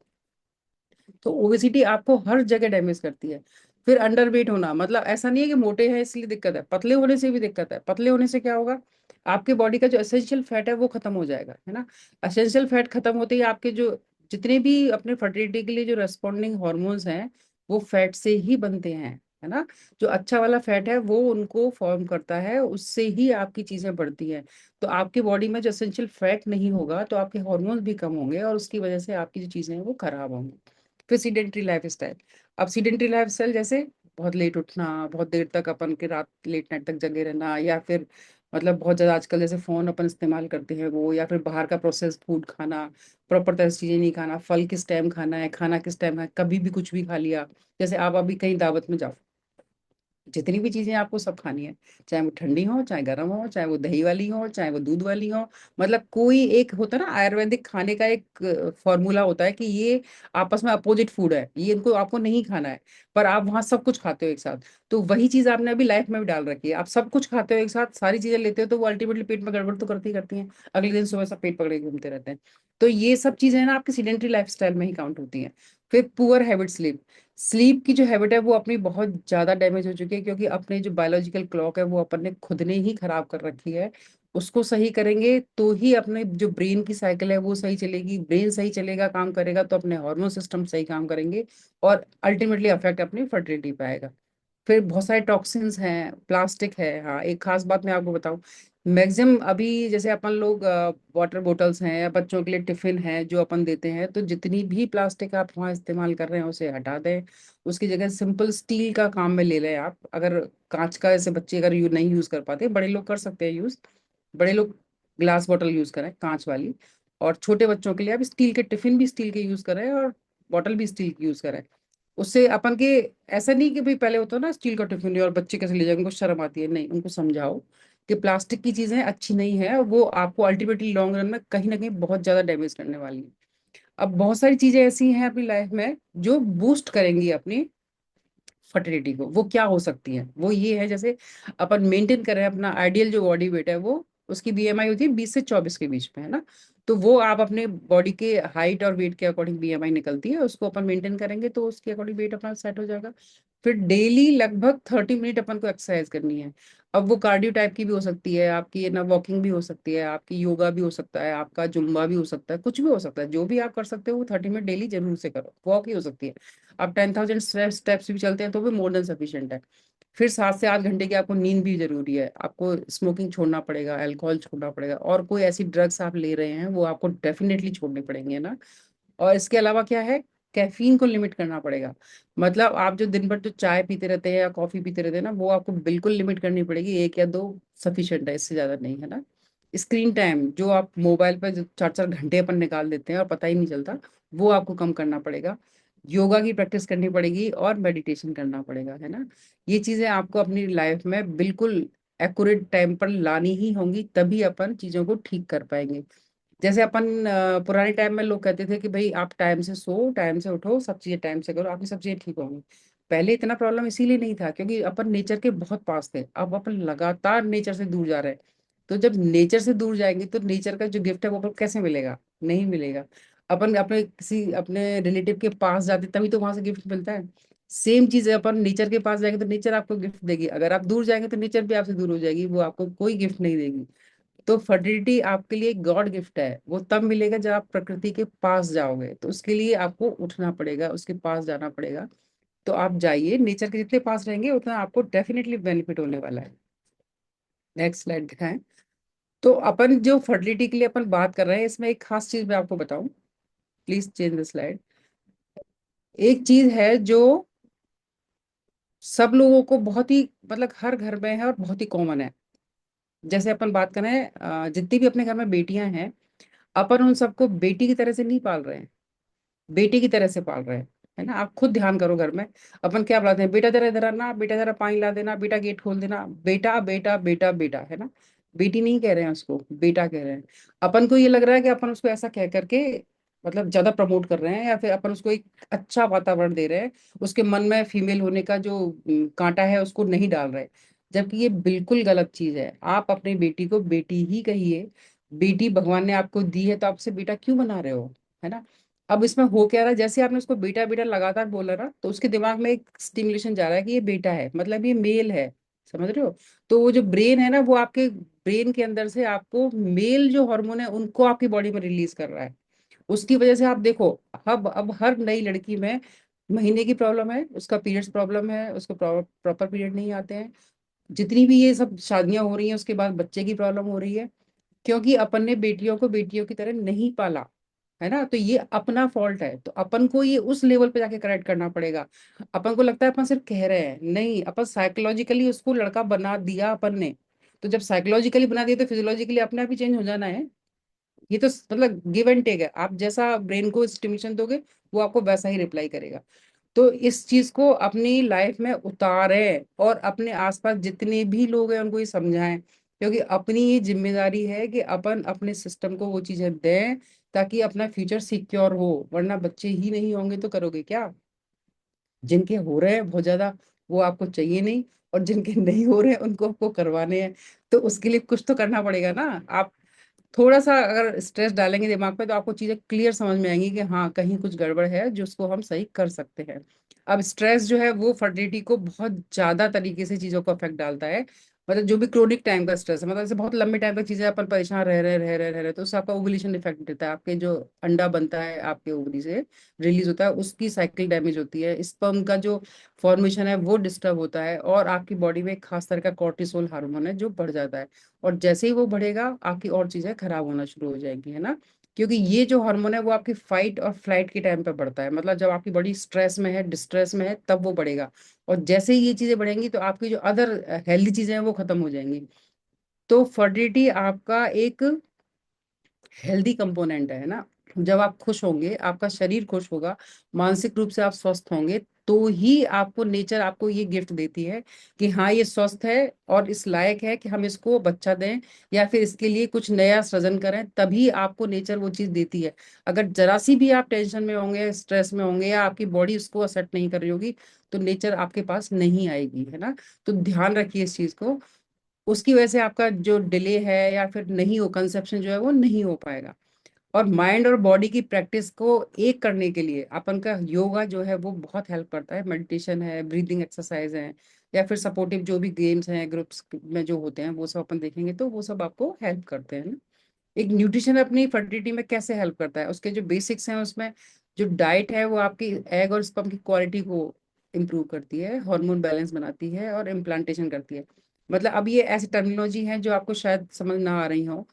तो ओबेसिटी आपको हर जगह डैमेज करती है। फिर अंडरवेट होना, मतलब ऐसा नहीं है कि मोटे हैं इसलिए दिक्कत है, पतले होने से भी दिक्कत है। पतले होने से क्या होगा, आपके बॉडी का जो एसेंशियल फैट है वो खत्म हो जाएगा, है ना। एसेंशियल फैट खत्म होते ही आपके जो जितने भी अपने फर्टिलिटी के लिए जो रेस्पॉन्डिंग हॉर्मोन्स हैं वो फैट से ही बनते हैं। है ना। जो अच्छा वाला फैट है वो उनको फॉर्म करता है, उससे ही आपकी चीजें बढ़ती हैं। तो आपकी बॉडी में जो एसेंशियल फैट नहीं होगा तो आपके हार्मोन्स भी कम होंगे और उसकी वजह से आपकी जो चीजें हैं वो खराब होंगी। फिर सीडेंट्री लाइफ स्टाइल। अब सीडेंट्री लाइफ स्टाइल जैसे बहुत लेट उठना, बहुत देर तक अपन के रात लेट नाइट तक जगे रहना, या फिर मतलब बहुत ज्यादा आजकल जैसे फोन अपन इस्तेमाल करते हैं वो, या फिर बाहर का प्रोसेस फूड खाना, प्रॉपर तरह से चीजें नहीं खाना, फल किस टाइम खाना है, खाना किस टाइम है, कभी भी कुछ भी खा लिया। जैसे आप अभी कहीं दावत में जाओ, जितनी भी चीजें आपको सब खानी है, चाहे वो ठंडी हो, चाहे गर्म हो, चाहे वो दही वाली हो, चाहे वो दूध वाली हो। मतलब कोई एक होता है ना आयुर्वेदिक खाने का एक फॉर्मूला होता है कि ये आपस में अपोजिट फूड है, ये इनको आपको नहीं खाना है, पर आप वहां सब कुछ खाते हो एक साथ। तो वही चीज आपने अभी लाइफ में भी डाल रखी है, आप सब कुछ खाते हो एक साथ, सारी चीजें लेते हो, तो वो अल्टीमेटली पेट में गड़बड़ तो करती ही करती हैं। अगले दिन सुबह सब पेट पकड़े घूमते रहते हैं। तो ये सब चीजें ना आपकी सीडेंट्री लाइफस्टाइल में ही काउंट होती हैं। फिर पुअर हैबिट स्लीप। स्लीप की जो हैबिट है वो अपनी बहुत ज्यादा डैमेज हो चुकी है, क्योंकि अपने जो बायोलॉजिकल क्लॉक है वो अपन ने खुद ने ही खराब कर रखी है। उसको सही करेंगे तो ही अपने जो ब्रेन की साइकिल है वो सही चलेगी, ब्रेन सही चलेगा, काम करेगा, तो अपने हार्मोन सिस्टम सही काम करेंगे, और अल्टीमेटली अफेक्ट अपनी फर्टिलिटी पे आएगा। फिर बहुत सारे टॉक्सिन्स हैं, प्लास्टिक है। हाँ, एक खास बात मैं आपको बताऊं, मैक्सिमम अभी जैसे अपन लोग वाटर बोटल्स हैं या बच्चों के लिए टिफिन है जो अपन देते हैं, तो जितनी भी प्लास्टिक आप वहाँ इस्तेमाल कर रहे हैं उसे हटा दें। उसकी जगह सिंपल स्टील का काम में ले लें आप। अगर कांच का, ऐसे बच्चे अगर नहीं यूज कर पाते, बड़े लोग कर सकते हैं यूज, बड़े लोग ग्लास बॉटल यूज करें कांच वाली। और छोटे बच्चों के लिए आप स्टील के टिफिन भी स्टील के यूज करें, और बॉटल भी स्टील की यूज करें। उससे अपन के, ऐसा नहीं कि भाई पहले होता ना स्टील का टिफिन और बच्चे कैसे ले जाएंगे, उनको शर्म आती है, नहीं, उनको समझाओ कि प्लास्टिक की चीजें अच्छी नहीं है, और वो आपको अल्टीमेटली लॉन्ग रन में कहीं ना कहीं बहुत ज्यादा डैमेज करने वाली है। अब बहुत सारी चीजें ऐसी हैं अपनी लाइफ में जो बूस्ट करेंगी अपनी फर्टिलिटी को। वो क्या हो सकती है, वो ये है, जैसे अपन मेंटेन कर रहे हैं अपना आइडियल जो बॉडी वेट है, वो उसकी बीएमआई होती है 20 से 24 के बीच में, है ना। तो वो आप अपने बॉडी के हाइट और वेट के अकॉर्डिंग बीएमआई निकलती है, उसको अपन मेंटेन करेंगे तो उसके अकॉर्डिंग वेट अपना सेट हो जाएगा। फिर डेली लगभग 30 मिनट अपन को एक्सरसाइज करनी है। अब वो कार्डियो टाइप की भी हो सकती है आपकी, ना वॉकिंग भी हो सकती है आपकी, योगा भी हो सकता है आपका, जुम्बा भी हो सकता है, कुछ भी हो सकता है, जो भी आप कर सकते हो वो 30 मिनट डेली जरूर से करो। वॉक ही हो सकती है, आप 10,000 स्टेप्स भी चलते हैं तो भी मोर देन सफिशिएंट है। फिर 7 से 8 घंटे की आपको नींद भी जरूरी है। आपको स्मोकिंग छोड़ना पड़ेगा, अल्कोहल छोड़ना पड़ेगा, और कोई ऐसी ड्रग्स आप ले रहे हैं वो आपको डेफिनेटली छोड़नी पड़ेंगे, है ना। और इसके अलावा क्या है, कैफीन को लिमिट करना पड़ेगा। मतलब आप जो दिन भर जो चाय पीते रहते हैं या कॉफी पीते रहते हैं ना, वो आपको बिल्कुल लिमिट करनी पड़ेगी, 1 या 2 सफिशिएंट है, इससे ज्यादा नहीं, है ना। स्क्रीन टाइम जो आप मोबाइल पर जो 4 4 घंटे अपन निकाल देते हैं और पता ही नहीं चलता, वो आपको कम करना पड़ेगा। योगा की प्रैक्टिस करनी पड़ेगी और मेडिटेशन करना पड़ेगा, है ना। ये चीजें आपको अपनी लाइफ में बिल्कुल एक्यूरेट टाइम पर लानी ही होंगी, तभी अपन चीजों को ठीक कर पाएंगे। जैसे अपन पुराने टाइम में लोग कहते थे कि भाई आप टाइम से सो, टाइम से उठो, सब चीजें टाइम से करो, आपकी सब चीजें ठीक होंगी। पहले इतना प्रॉब्लम इसीलिए नहीं था क्योंकि अपन नेचर के बहुत पास थे, अब अपन लगातार नेचर से दूर जा रहे हैं। तो जब नेचर से दूर जाएंगे तो नेचर का जो गिफ्ट है वो अपन कैसे मिलेगा, नहीं मिलेगा। अपन अपने किसी अपने रिलेटिव के पास जाते तभी तो वहां से गिफ्ट मिलता है। सेम चीज है, अपन नेचर के पास जाएंगे तो नेचर आपको गिफ्ट देगी, अगर आप दूर जाएंगे तो नेचर भी आपसे दूर हो जाएगी, वो आपको कोई गिफ्ट नहीं देगी। तो फर्टिलिटी आपके लिए गॉड गिफ्ट है, वो तब मिलेगा जब आप प्रकृति के पास जाओगे, तो उसके लिए आपको उठना पड़ेगा, उसके पास जाना पड़ेगा। तो आप जाइए, नेचर के जितने पास रहेंगे उतना आपको डेफिनेटली बेनिफिट होने वाला है। नेक्स्ट स्लाइड दिखाएं। तो अपन जो फर्टिलिटी के लिए अपन बात कर रहे हैं, इसमें एक खास चीज मैं आपको बताऊं, प्लीज चेंज द स्लाइड। एक चीज है जो सब लोगों को बहुत ही, मतलब हर घर में है और बहुत ही कॉमन है। जैसे अपन बात करें, जितनी भी अपने घर में बेटियां हैं, अपन उन सबको बेटी की तरह से नहीं पाल रहे हैं, बेटी की तरह से पाल रहे हैं, है ना। आप खुद ध्यान करो घर में, अपन क्या बुलाते हैं, बेटा जरा इधर आना, बेटा जरा पानी ला देना, बेटा गेट खोल देना, बेटा बेटा बेटा बेटा, है ना। बेटी नहीं कह रहे हैं उसको, बेटा कह रहे हैं। अपन को ये लग रहा है कि अपन उसको ऐसा कह करके मतलब ज्यादा प्रमोट कर रहे हैं, या फिर अपन उसको एक अच्छा वातावरण दे रहे हैं, उसके मन में फीमेल होने का जो कांटा है उसको नहीं डाल रहे। जबकि ये बिल्कुल गलत चीज है, आप अपनी बेटी को बेटी ही कहिए। बेटी भगवान ने आपको दी है तो आपसे बेटा क्यों बना रहे हो, है ना। अब इसमें हो क्या रहा है, जैसे आपने उसको बेटा बेटा लगातार बोला ना, तो उसके दिमाग में एक स्टिमुलेशन जा रहा है कि ये बेटा है, मतलब ये मेल है, समझ रहे हो। तो वो जो ब्रेन है ना, वो आपके ब्रेन के अंदर से आपको मेल जो हार्मोन है उनको आपकी बॉडी में रिलीज कर रहा है। उसकी वजह से आप देखो, अब हर नई लड़की में महीने की प्रॉब्लम है, उसका पीरियड्स प्रॉब्लम है, उसको प्रॉपर पीरियड नहीं आते हैं, जितनी भी ये सब शादियां हो रही हैं उसके बाद बच्चे की प्रॉब्लम हो रही है, क्योंकि अपन ने बेटियों को बेटियों की तरह नहीं पाला, है ना। तो ये अपना फॉल्ट है, तो अपन को ये उस लेवल पे जाके करेक्ट करना पड़ेगा। अपन को लगता है अपन सिर्फ कह रहे हैं, नहीं, अपन साइकोलॉजिकली उसको लड़का बना दिया अपन ने। तो जब साइकोलॉजिकली बना दिया तो फिजियोलॉजिकली अपने आप ही चेंज हो जाना है। ये तो मतलब गिव एंड टेक है, आप जैसा ब्रेन को स्टिम्युलेशन दोगे वो आपको वैसा ही रिप्लाई करेगा। तो इस चीज को अपनी लाइफ में उतारें और अपने आसपास जितने भी लोग हैं उनको ये समझाएं, क्योंकि अपनी ये जिम्मेदारी है कि अपन अपने सिस्टम को वो चीजें दें ताकि अपना फ्यूचर सिक्योर हो। वरना बच्चे ही नहीं होंगे तो करोगे क्या? जिनके हो रहे हैं बहुत ज्यादा, वो आपको चाहिए नहीं, और जिनके नहीं हो रहे हैं उनको आपको करवाने हैं। तो उसके लिए कुछ तो करना पड़ेगा ना। आप थोड़ा सा अगर स्ट्रेस डालेंगे दिमाग पे तो आपको चीजें क्लियर समझ में आएंगी कि हाँ कहीं कुछ गड़बड़ है जो उसको हम सही कर सकते हैं। अब स्ट्रेस जो है वो फर्टिलिटी को बहुत ज्यादा तरीके से चीजों को अफेक्ट डालता है। मतलब जो भी क्रोनिक टाइम का स्ट्रेस है, मतलब जैसे बहुत लंबे टाइम तक चीजें अपन परेशान रह रहे तो उससे आपका ओवुलेशन इफेक्ट देता है, आपके जो अंडा बनता है आपके ओवरी से रिलीज होता है उसकी साइकिल डैमेज होती है, स्पर्म का जो फॉर्मेशन है वो डिस्टर्ब होता है, और आपकी बॉडी में एक खास तरह का कॉर्टिसोल हार्मोन है जो बढ़ जाता है। और जैसे ही वो बढ़ेगा आपकी और चीजें खराब होना शुरू हो जाएंगी, है ना। क्योंकि ये जो हार्मोन है वो आपकी फाइट और फ्लाइट के टाइम पे बढ़ता है, मतलब जब आपकी बॉडी स्ट्रेस में है, डिस्ट्रेस में है, तब वो बढ़ेगा। और जैसे ही ये चीजें बढ़ेंगी तो आपकी जो अदर हेल्दी चीजें हैं वो खत्म हो जाएंगी। तो फर्टिलिटी आपका एक हेल्दी कंपोनेंट है ना। जब आप खुश होंगे, आपका शरीर खुश होगा, मानसिक रूप से आप स्वस्थ होंगे, तो ही आपको नेचर आपको ये गिफ्ट देती है कि हाँ ये स्वस्थ है और इस लायक है कि हम इसको बच्चा दें या फिर इसके लिए कुछ नया सृजन करें, तभी आपको नेचर वो चीज देती है। अगर जरा सी भी आप टेंशन में होंगे, स्ट्रेस में होंगे, या आपकी बॉडी उसको एक्सेप्ट नहीं कर रही होगी, तो नेचर आपके पास नहीं आएगी, है ना। तो ध्यान रखिए इस चीज को। उसकी वजह से आपका जो डिले है या फिर नहीं हो कंसेप्शन जो है वो नहीं हो पाएगा। और माइंड और बॉडी की प्रैक्टिस को एक करने के लिए अपन का योगा जो है वो बहुत हेल्प करता है, मेडिटेशन है, ब्रीदिंग एक्सरसाइज है, या फिर सपोर्टिव जो भी गेम्स हैं ग्रुप्स में जो होते हैं वो सब अपन देखेंगे तो वो सब आपको हेल्प करते हैं ना। एक न्यूट्रिशन अपनी फर्टिलिटी में कैसे हेल्प करता है, उसके जो बेसिक्स हैं उसमें जो डाइट है वो आपकी एग और स्पर्म की क्वालिटी को इम्प्रूव करती है, हार्मोन बैलेंस बनाती है और इम्प्लांटेशन करती है। मतलब अब ये ऐसी टर्मिनोलॉजी है जो आपको शायद समझ ना आ रही हो।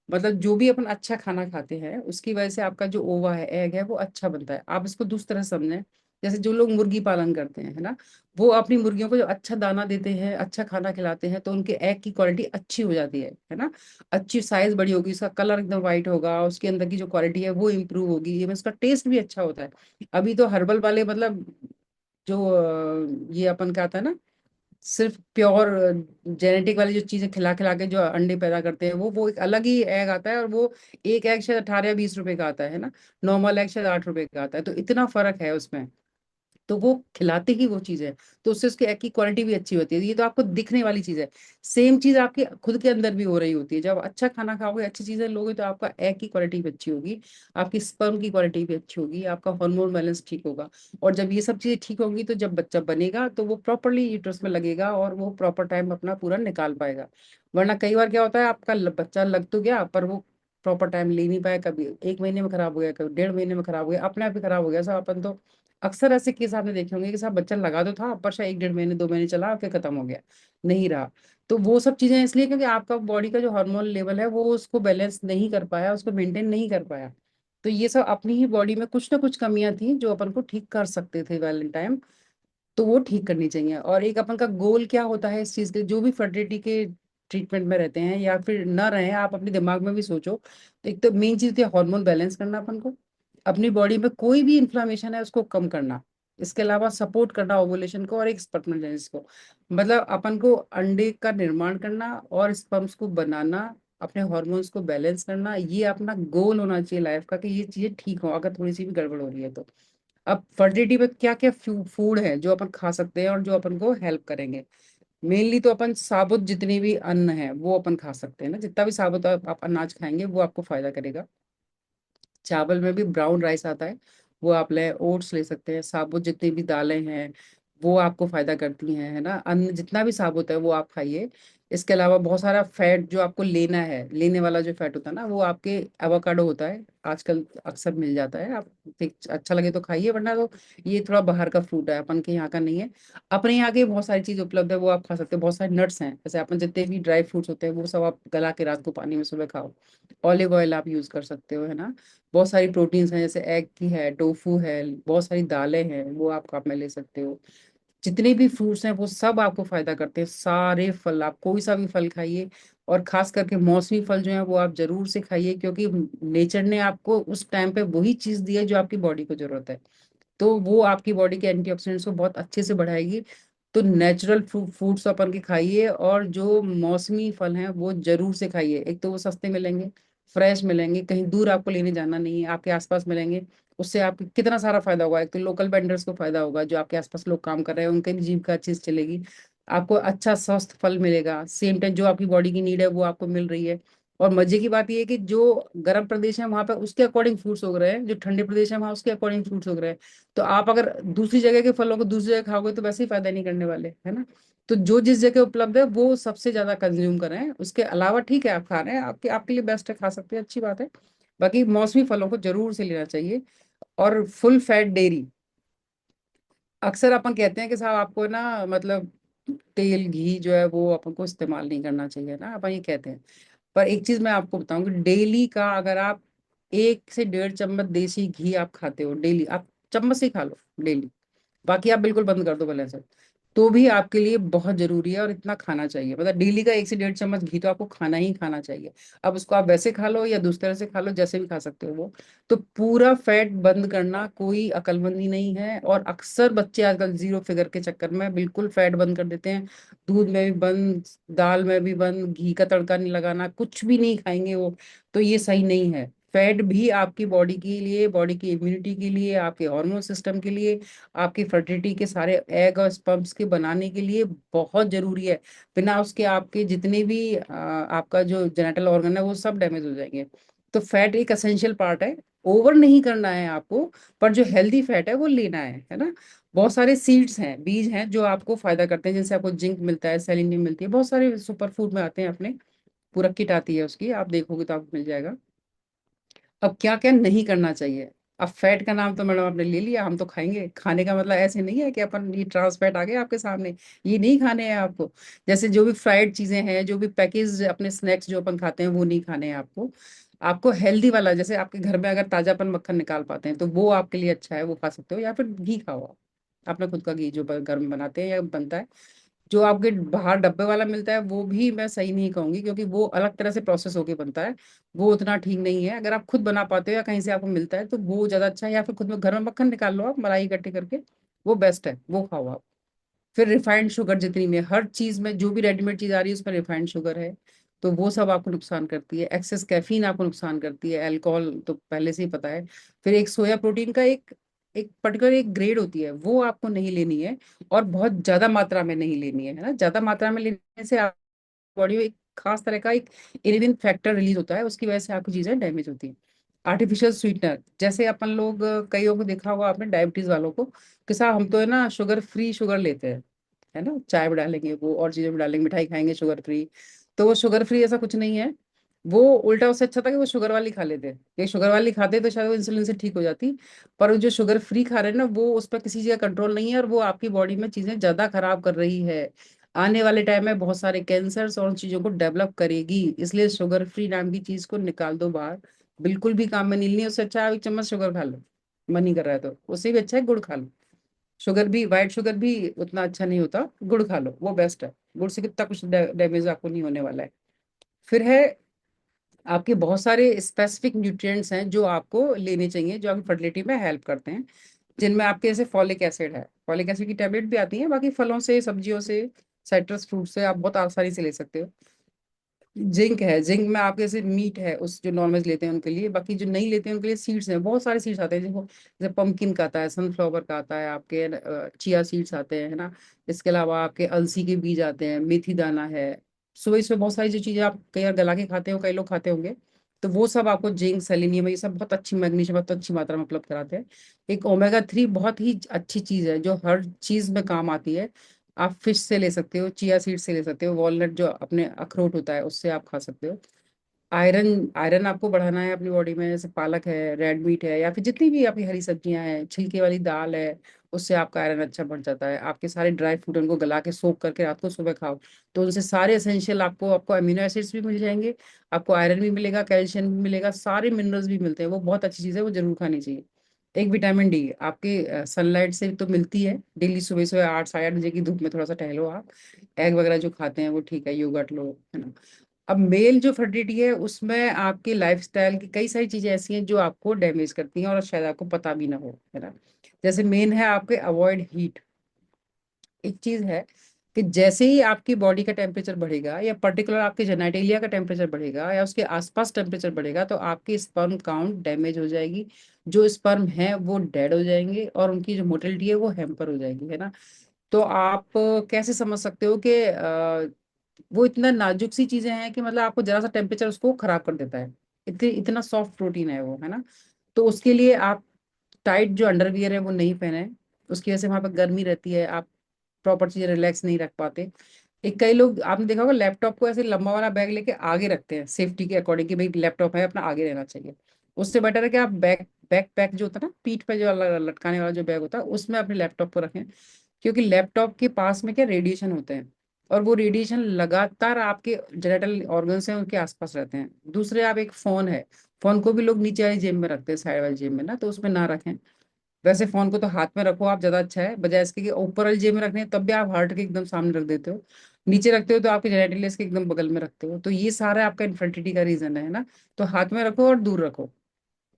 मतलब जो भी अपन अच्छा खाना खाते हैं उसकी वजह से आपका जो ओवा है, एग है, वो अच्छा बनता है। आप इसको दूसरी तरह समझें, जैसे जो लोग मुर्गी पालन करते हैं, है ना, वो अपनी मुर्गियों को जो अच्छा दाना देते हैं, अच्छा खाना खिलाते हैं, तो उनके एग की क्वालिटी अच्छी हो जाती है ना। अच्छी साइज बड़ी होगी, उसका कलर एकदम वाइट होगा, उसके अंदर की जो क्वालिटी है वो इम्प्रूव होगी, ये उसका टेस्ट भी अच्छा होता है। अभी तो हर्बल वाले मतलब जो ये अपन का आता है ना, सिर्फ प्योर जेनेटिक वाली जो चीजें खिला खिला के जो अंडे पैदा करते हैं वो एक अलग ही एग आता है, और वो एक एग शायद 18 या 20 रुपए का आता है ना। नॉर्मल एग शायद 8 रुपए का आता है, तो इतना फर्क है उसमें। तो वो खिलाते ही वो चीज है, तो उससे उसकी एग की क्वालिटी भी अच्छी होती है। ये तो आपको दिखने वाली चीज है। सेम चीज आपके खुद के अंदर भी हो रही होती है। जब आप अच्छा खाना खाओगे, अच्छी चीजें लोगे, तो आपका एग की क्वालिटी भी अच्छी होगी, आपकी स्पर्म की क्वालिटी भी अच्छी होगी, आपका हार्मोन बैलेंस ठीक होगा। और जब ये सब चीजें ठीक होंगी तो जब बच्चा बनेगा तो वो प्रॉपरली यूट्रस में लगेगा और वो प्रॉपर टाइम अपना पूरा निकाल पाएगा। वरना कई बार क्या होता है, आपका बच्चा लग तो गया पर वो प्रॉपर टाइम ले नहीं पाया, कभी 1 महीने में खराब हो गया, कभी 1.5 महीने में खराब हो गया, अपने आप ही खराब हो गया। सब अपन तो अक्सर ऐसे केस आपने देखे होंगे कि साहब बच्चा लगा तो था पर शायद 1 1.5 महीने 2 महीने चला फिर खत्म हो गया, नहीं रहा। तो वो सब चीजें इसलिए क्योंकि आपका बॉडी का जो हार्मोन लेवल है वो उसको बैलेंस नहीं कर पाया, उसको मेंटेन नहीं कर पाया। तो ये सब अपनी ही बॉडी में कुछ ना कुछ कमियां थी जो अपन को ठीक कर सकते थे वैलेंटाइन टाइम। तो वो ठीक करनी चाहिए। और एक अपन का गोल क्या होता है इस चीज के, जो भी फर्टिलिटी के ट्रीटमेंट में रहते हैं या फिर न रहे, आप अपने दिमाग में भी सोचो, तो एक तो मेन चीज होती है हार्मोन बैलेंस करना अपन को, अपनी बॉडी में कोई भी इन्फ्लामेशन है उसको कम करना, इसके अलावा सपोर्ट करना ओवुलेशन को और एक स्पर्मेटोजेनेसिस को। मतलब अपन को अंडे का निर्माण करना और स्पर्म्स को बनाना, अपने हॉर्मोन्स को बैलेंस करना, ये अपना गोल होना चाहिए लाइफ का कि ये चीजें ठीक हो। अगर थोड़ी सी भी गड़बड़ हो रही है तो अब फर्टिलिटी में क्या क्या फूड है जो अपन खा सकते हैं और जो अपन को हेल्प करेंगे। मेनली तो अपन साबुत जितने भी अन्न है वो अपन खा सकते हैं ना, जितना भी साबुत आप अनाज खाएंगे वो आपको फायदा करेगा। चावल में भी ब्राउन राइस आता है, वो आप ले, ओट्स ले सकते हैं। साबुत जितनी भी दालें हैं वो आपको फायदा करती हैं, है ना। अन्न जितना भी साबुत है वो आप खाइए। इसके अलावा बहुत सारा फैट जो आपको लेना है, लेने वाला जो फैट होता है ना, वो आपके एवोकाडो होता है, आजकल अक्सर मिल जाता है। आप अच्छा लगे तो खाइए, वरना तो ये थोड़ा बाहर का फ्रूट है, अपन के यहाँ का नहीं है। अपने यहाँ की बहुत सारी चीज उपलब्ध है, वो आप खा सकते हो। बहुत सारे नट्स हैं, जैसे अपन जितने भी ड्राई फ्रूट्स होते हैं वो सब आप गला के रात को पानी में सुबह खाओ। ऑलिव ऑयल आप यूज कर सकते हो, है ना। बहुत सारी प्रोटीन्स हैं, जैसे एग की है, टोफू है, बहुत सारी दालें हैं, वो आप काम में ले सकते हो। जितने भी फ्रूट्स हैं वो सब आपको फायदा करते हैं, सारे फल, आप कोई सा भी फल खाइए। और खास करके मौसमी फल जो है वो आप जरूर से खाइए, क्योंकि नेचर ने आपको उस टाइम पे वही चीज दी है जो आपकी बॉडी को जरूरत है। तो वो आपकी बॉडी के एंटीऑक्सीडेंट्स को बहुत अच्छे से बढ़ाएगी। तो नेचुरल फ्रूट्स अपन के खाइए, और जो मौसमी फल हैं वो जरूर से खाइए। एक तो वो सस्ते मिलेंगे, फ्रेश मिलेंगे, कहीं दूर आपको लेने जाना नहीं है, आपके आसपास मिलेंगे। उससे आपको कितना सारा फायदा होगा। एक तो लोकल वेंडर्स को फायदा होगा, जो आपके आसपास लोग काम कर रहे हैं उनके जीविका अच्छी से चलेगी। आपको अच्छा स्वस्थ फल मिलेगा, सेम टाइम जो आपकी बॉडी की नीड है वो आपको मिल रही है। और मजे की बात यह है कि जो गर्म प्रदेश है वहां पे उसके अकॉर्डिंग फ्रूट्स उग रहे हैं, जो ठंडे प्रदेश है वहां उसके अकॉर्डिंग फ्रूट्स उग रहे हैं। तो आप अगर दूसरी जगह के फलों को दूसरी जगह खाओगे तो वैसे ही फायदा नहीं करने वाले, है ना। तो जो जिस जगह उपलब्ध है वो सबसे ज्यादा कंज्यूम करें। उसके अलावा ठीक है, आप खा रहे हैं, आपके आपके लिए बेस्ट है, खा सकते हैं, अच्छी बात है। बाकी मौसमी फलों को जरूर से लेना चाहिए। और फुल फैट डेयरी, अक्सर अपन कहते हैं कि साहब आपको ना, मतलब तेल घी जो है वो अपन को इस्तेमाल नहीं करना चाहिए ना, अपन ये कहते हैं। पर एक चीज मैं आपको बताऊं कि डेली का अगर आप 1 से 1.5 चम्मच देसी घी आप खाते हो डेली, आप चम्मच से ही खा लो डेली, बाकी आप बिल्कुल बंद कर दो भले से, तो भी आपके लिए बहुत जरूरी है। और इतना खाना चाहिए, मतलब डेली का 1 से 1.5 चम्मच घी तो आपको खाना ही खाना चाहिए। अब उसको आप वैसे खा लो या दूसरी तरह से खा लो, जैसे भी खा सकते हो वो। तो पूरा फैट बंद करना कोई अकलमंदी नहीं है। और अक्सर बच्चे आजकल जीरो फिगर के चक्कर में बिल्कुल फैट बंद कर देते हैं। दूध में भी बंद, दाल में भी बंद, घी का तड़का नहीं लगाना, कुछ भी नहीं खाएंगे वो। तो ये सही नहीं है। फैट भी आपकी बॉडी के लिए, बॉडी की इम्यूनिटी के लिए, आपके हार्मोन सिस्टम के लिए, आपकी फर्टिलिटी के सारे एग और स्पर्म्स के बनाने के लिए बहुत जरूरी है। बिना उसके आपके जितने भी आपका जो जेनेटल ऑर्गन है वो सब डैमेज हो जाएंगे। तो फैट एक असेंशियल पार्ट है, ओवर नहीं करना है आपको। पर जो हेल्दी फैट है वो लेना है ना। बहुत सारे सीड्स हैं, बीज हैं जो आपको फायदा करते हैं, जिनसे आपको जिंक मिलता है, सेलेनियम मिलती है, बहुत सारे सुपर फूड में आते हैं अपने। पूरा किट आती है उसकी, आप देखोगे तो आपको मिल जाएगा। अब क्या क्या नहीं करना चाहिए। अब फैट का नाम तो मैडम आपने ले लिया, हम तो खाएंगे। खाने का मतलब ऐसे नहीं है कि अपन ये ट्रांस फैट आ गया आपके सामने, ये नहीं खाने हैं आपको। जैसे जो भी फ्राइड चीजें हैं, जो भी पैकेज अपने स्नैक्स जो अपन खाते हैं वो नहीं खाने हैं आपको। आपको हेल्दी वाला, जैसे आपके घर में अगर ताजापन मक्खन निकाल पाते हैं तो वो आपके लिए अच्छा है, वो खा सकते हो। या फिर घी खाओ आप, अपना खुद का घी जो घर में बनाते हैं या बनता है। जो आपके बाहर डब्बे वाला मिलता है वो भी मैं सही नहीं कहूंगी, क्योंकि वो अलग तरह से प्रोसेस होके बनता है, वो उतना ठीक नहीं है। अगर आप खुद बना पाते हो या कहीं से आपको मिलता है तो वो ज्यादा अच्छा है। या फिर खुद में घर में मक्खन निकाल लो आप, मलाई इकट्ठी करके, वो बेस्ट है, वो खाओ आप। फिर रिफाइंड शुगर जितनी में, हर चीज में जो भी रेडीमेड चीज आ रही है उसमें रिफाइंड शुगर है, तो वो सब आपको नुकसान करती है। एक्सेस कैफीन आपको नुकसान करती है, अल्कोहल तो पहले से ही पता है। फिर एक सोया प्रोटीन का एक एक पर्टिकुलर एक ग्रेड होती है, वो आपको नहीं लेनी है। और बहुत ज्यादा मात्रा में नहीं लेनी है ना। ज्यादा मात्रा में लेने से आप बॉडी में एक खास तरह का एक इरिडिन फैक्टर रिलीज होता है, उसकी वजह से आपकी चीजें डैमेज होती हैं। आर्टिफिशियल स्वीटनर, जैसे अपन लोग कई लोगों को देखा होगा आपने, डायबिटीज वालों को, कि साहब हम तो है ना शुगर फ्री शुगर लेते हैं, है ना, चाय में डालेंगे वो और चीजों में डालेंगे, मिठाई खाएंगे शुगर फ्री। तो वो शुगर फ्री ऐसा कुछ नहीं है। वो उल्टा, उससे अच्छा था कि वो शुगर वाली खा लेते, ये शुगर वाली खाते तो शायद वो इंसुलिन से ठीक हो जाती। पर वो जो शुगर फ्री खा रहे हैं ना, वो उस पर किसी चीज का कंट्रोल नहीं है, और वो आपकी बॉडी में चीजें ज्यादा खराब कर रही है। आने वाले टाइम में बहुत सारे कैंसर्स और उन चीजों को डेवलप करेगी। इसलिए शुगर फ्री नाम की चीज को निकाल दो बाहर, बिल्कुल भी काम में नहीं लेनी। उससे अच्छा आप 1 चम्मच शुगर खा लो, मन ही कर रहा है तो। उससे भी अच्छा है गुड़ खा लो। शुगर भी, व्हाइट शुगर भी उतना अच्छा नहीं होता, गुड़ खा लो, वो बेस्ट है। गुड़ से कितना कुछ डैमेज आपको नहीं होने वाला है। फिर है आपके बहुत सारे स्पेसिफिक न्यूट्रिएंट्स हैं जो आपको लेने चाहिए, जो आपकी फर्टिलिटी में हेल्प करते हैं, जिनमें आपके जैसे फॉलिक एसिड है, फॉलिक एसिड की टैबलेट भी आती है, बाकी फलों से, सब्जियों से, साइट्रस फ्रूट से आप बहुत आसानी से ले सकते हो। जिंक है, जिंक में आपके जैसे मीट है, उस जो नॉनवेज लेते हैं उनके लिए, बाकी जो नहीं लेते हैं उनके लिए सीड्स हैं, बहुत सारे सीड्स आते हैं जिनको, जैसे पंपकिन का आता है, सनफ्लावर का आता है, आपके चिया सीड्स आते हैं, है ना। इसके अलावा आपके अलसी के बीज आते हैं, मेथी दाना है। सुबह सुबह बहुत सारी जो चीजें आप कई बार गला के खाते हो, कई लोग खाते होंगे, तो वो सब आपको जिंक, सेलेनियम, ये सब बहुत अच्छी, मैग्नीशियम बहुत अच्छी मात्रा में उपलब्ध कराते हैं। एक ओमेगा 3 बहुत ही अच्छी चीज है जो हर चीज में काम आती है। आप फिश से ले सकते हो, चिया सीड से ले सकते हो, वॉलनट जो अपने अखरोट होता है उससे आप खा सकते हो। आयरन आयरन आपको बढ़ाना है अपनी बॉडी में, जैसे पालक है, रेड मीट है, या फिर जितनी भी आपकी हरी सब्जियां हैं, छिलके वाली दाल है, उससे आपका आयरन अच्छा बढ़ जाता है। आपके सारे ड्राई फ्रूट उनको गला के सोक करके रात को सुबह खाओ, तो उनसे सारे एसेंशियल आपको आपको अमीनो एसिड्स भी मिल जाएंगे, आपको आयरन भी मिलेगा, कैल्शियम भी मिलेगा, सारे मिनरल्स भी मिलते हैं। वो बहुत अच्छी चीज़ है, वो जरूर खानी चाहिए। एक विटामिन डी आपके सनलाइट से तो मिलती है, डेली सुबह सुबह 8 साढ़े 8 बजे की धूप में थोड़ा सा टहलो आप। एग वगैरह जो खाते हैं वो ठीक है, योगर्ट लो, है ना। अब मेल जो फर्टिलिटी है उसमें आपके लाइफस्टाइल की कई सारी चीजें ऐसी हैं जो आपको डैमेज करती हैं और शायद आपको पता भी ना हो, है ना। जैसे मेन है आपके अवॉइड हीट। एक चीज है कि जैसे ही आपकी बॉडी का टेम्परेचर बढ़ेगा, या पर्टिकुलर आपके जेनाइटेलिया का टेम्परेचर बढ़ेगा, या उसके आसपास टेम्परेचर बढ़ेगा, तो आपकी स्पर्म काउंट डैमेज हो जाएगी। जो स्पर्म है वो डेड हो जाएंगे और उनकी जो मोटिलिटी है वो हैम्पर हो जाएगी, है ना। तो आप कैसे समझ सकते हो कि वो इतना नाजुक सी चीजें हैं कि मतलब आपको जरा सा टेम्परेचर उसको खराब कर देता है। इतना सॉफ्ट प्रोटीन है वो, है ना। तो उसके लिए आप टाइट जो अंडरवियर है वो नहीं पहने, उसकी वजह से वहां पर गर्मी रहती है, आप प्रॉपर चीजें रिलैक्स नहीं रख पाते। एक कई लोग आपने देखा होगा लैपटॉप को ऐसे लंबा वाला बैग लेके आगे रखते हैं सेफ्टी के अकॉर्डिंग, कि भाई लैपटॉप है अपना आगे रहना चाहिए। उससे बेटर है कि आप बैक पैक जो होता है ना, पीठ पे जो लटकाने वाला जो बैग होता है, उसमें अपने लैपटॉप को रखें। क्योंकि लैपटॉप के पास में क्या रेडिएशन होते हैं, और वो रेडिएशन लगातार आपके जेनेटल ऑर्गन्स हैं उनके आसपास रहते हैं। दूसरे आप एक फोन है, फोन को भी लोग नीचे वाली जेब में रखते हैं, साइड वाली जेब में ना, तो उसमें ना रखें। वैसे फोन को तो हाथ में रखो आप, ज्यादा अच्छा है, बजाय इसके कि ऊपर वाली जेब में रखने तब भी आप हार्ट के एकदम सामने रख देते हो। नीचे रखते हो तो आपके जेनेटिलियस के एकदम बगल में रखते हो, तो ये सारा आपका इनफर्टिलिटी का रीजन है ना। तो हाथ में रखो और दूर रखो,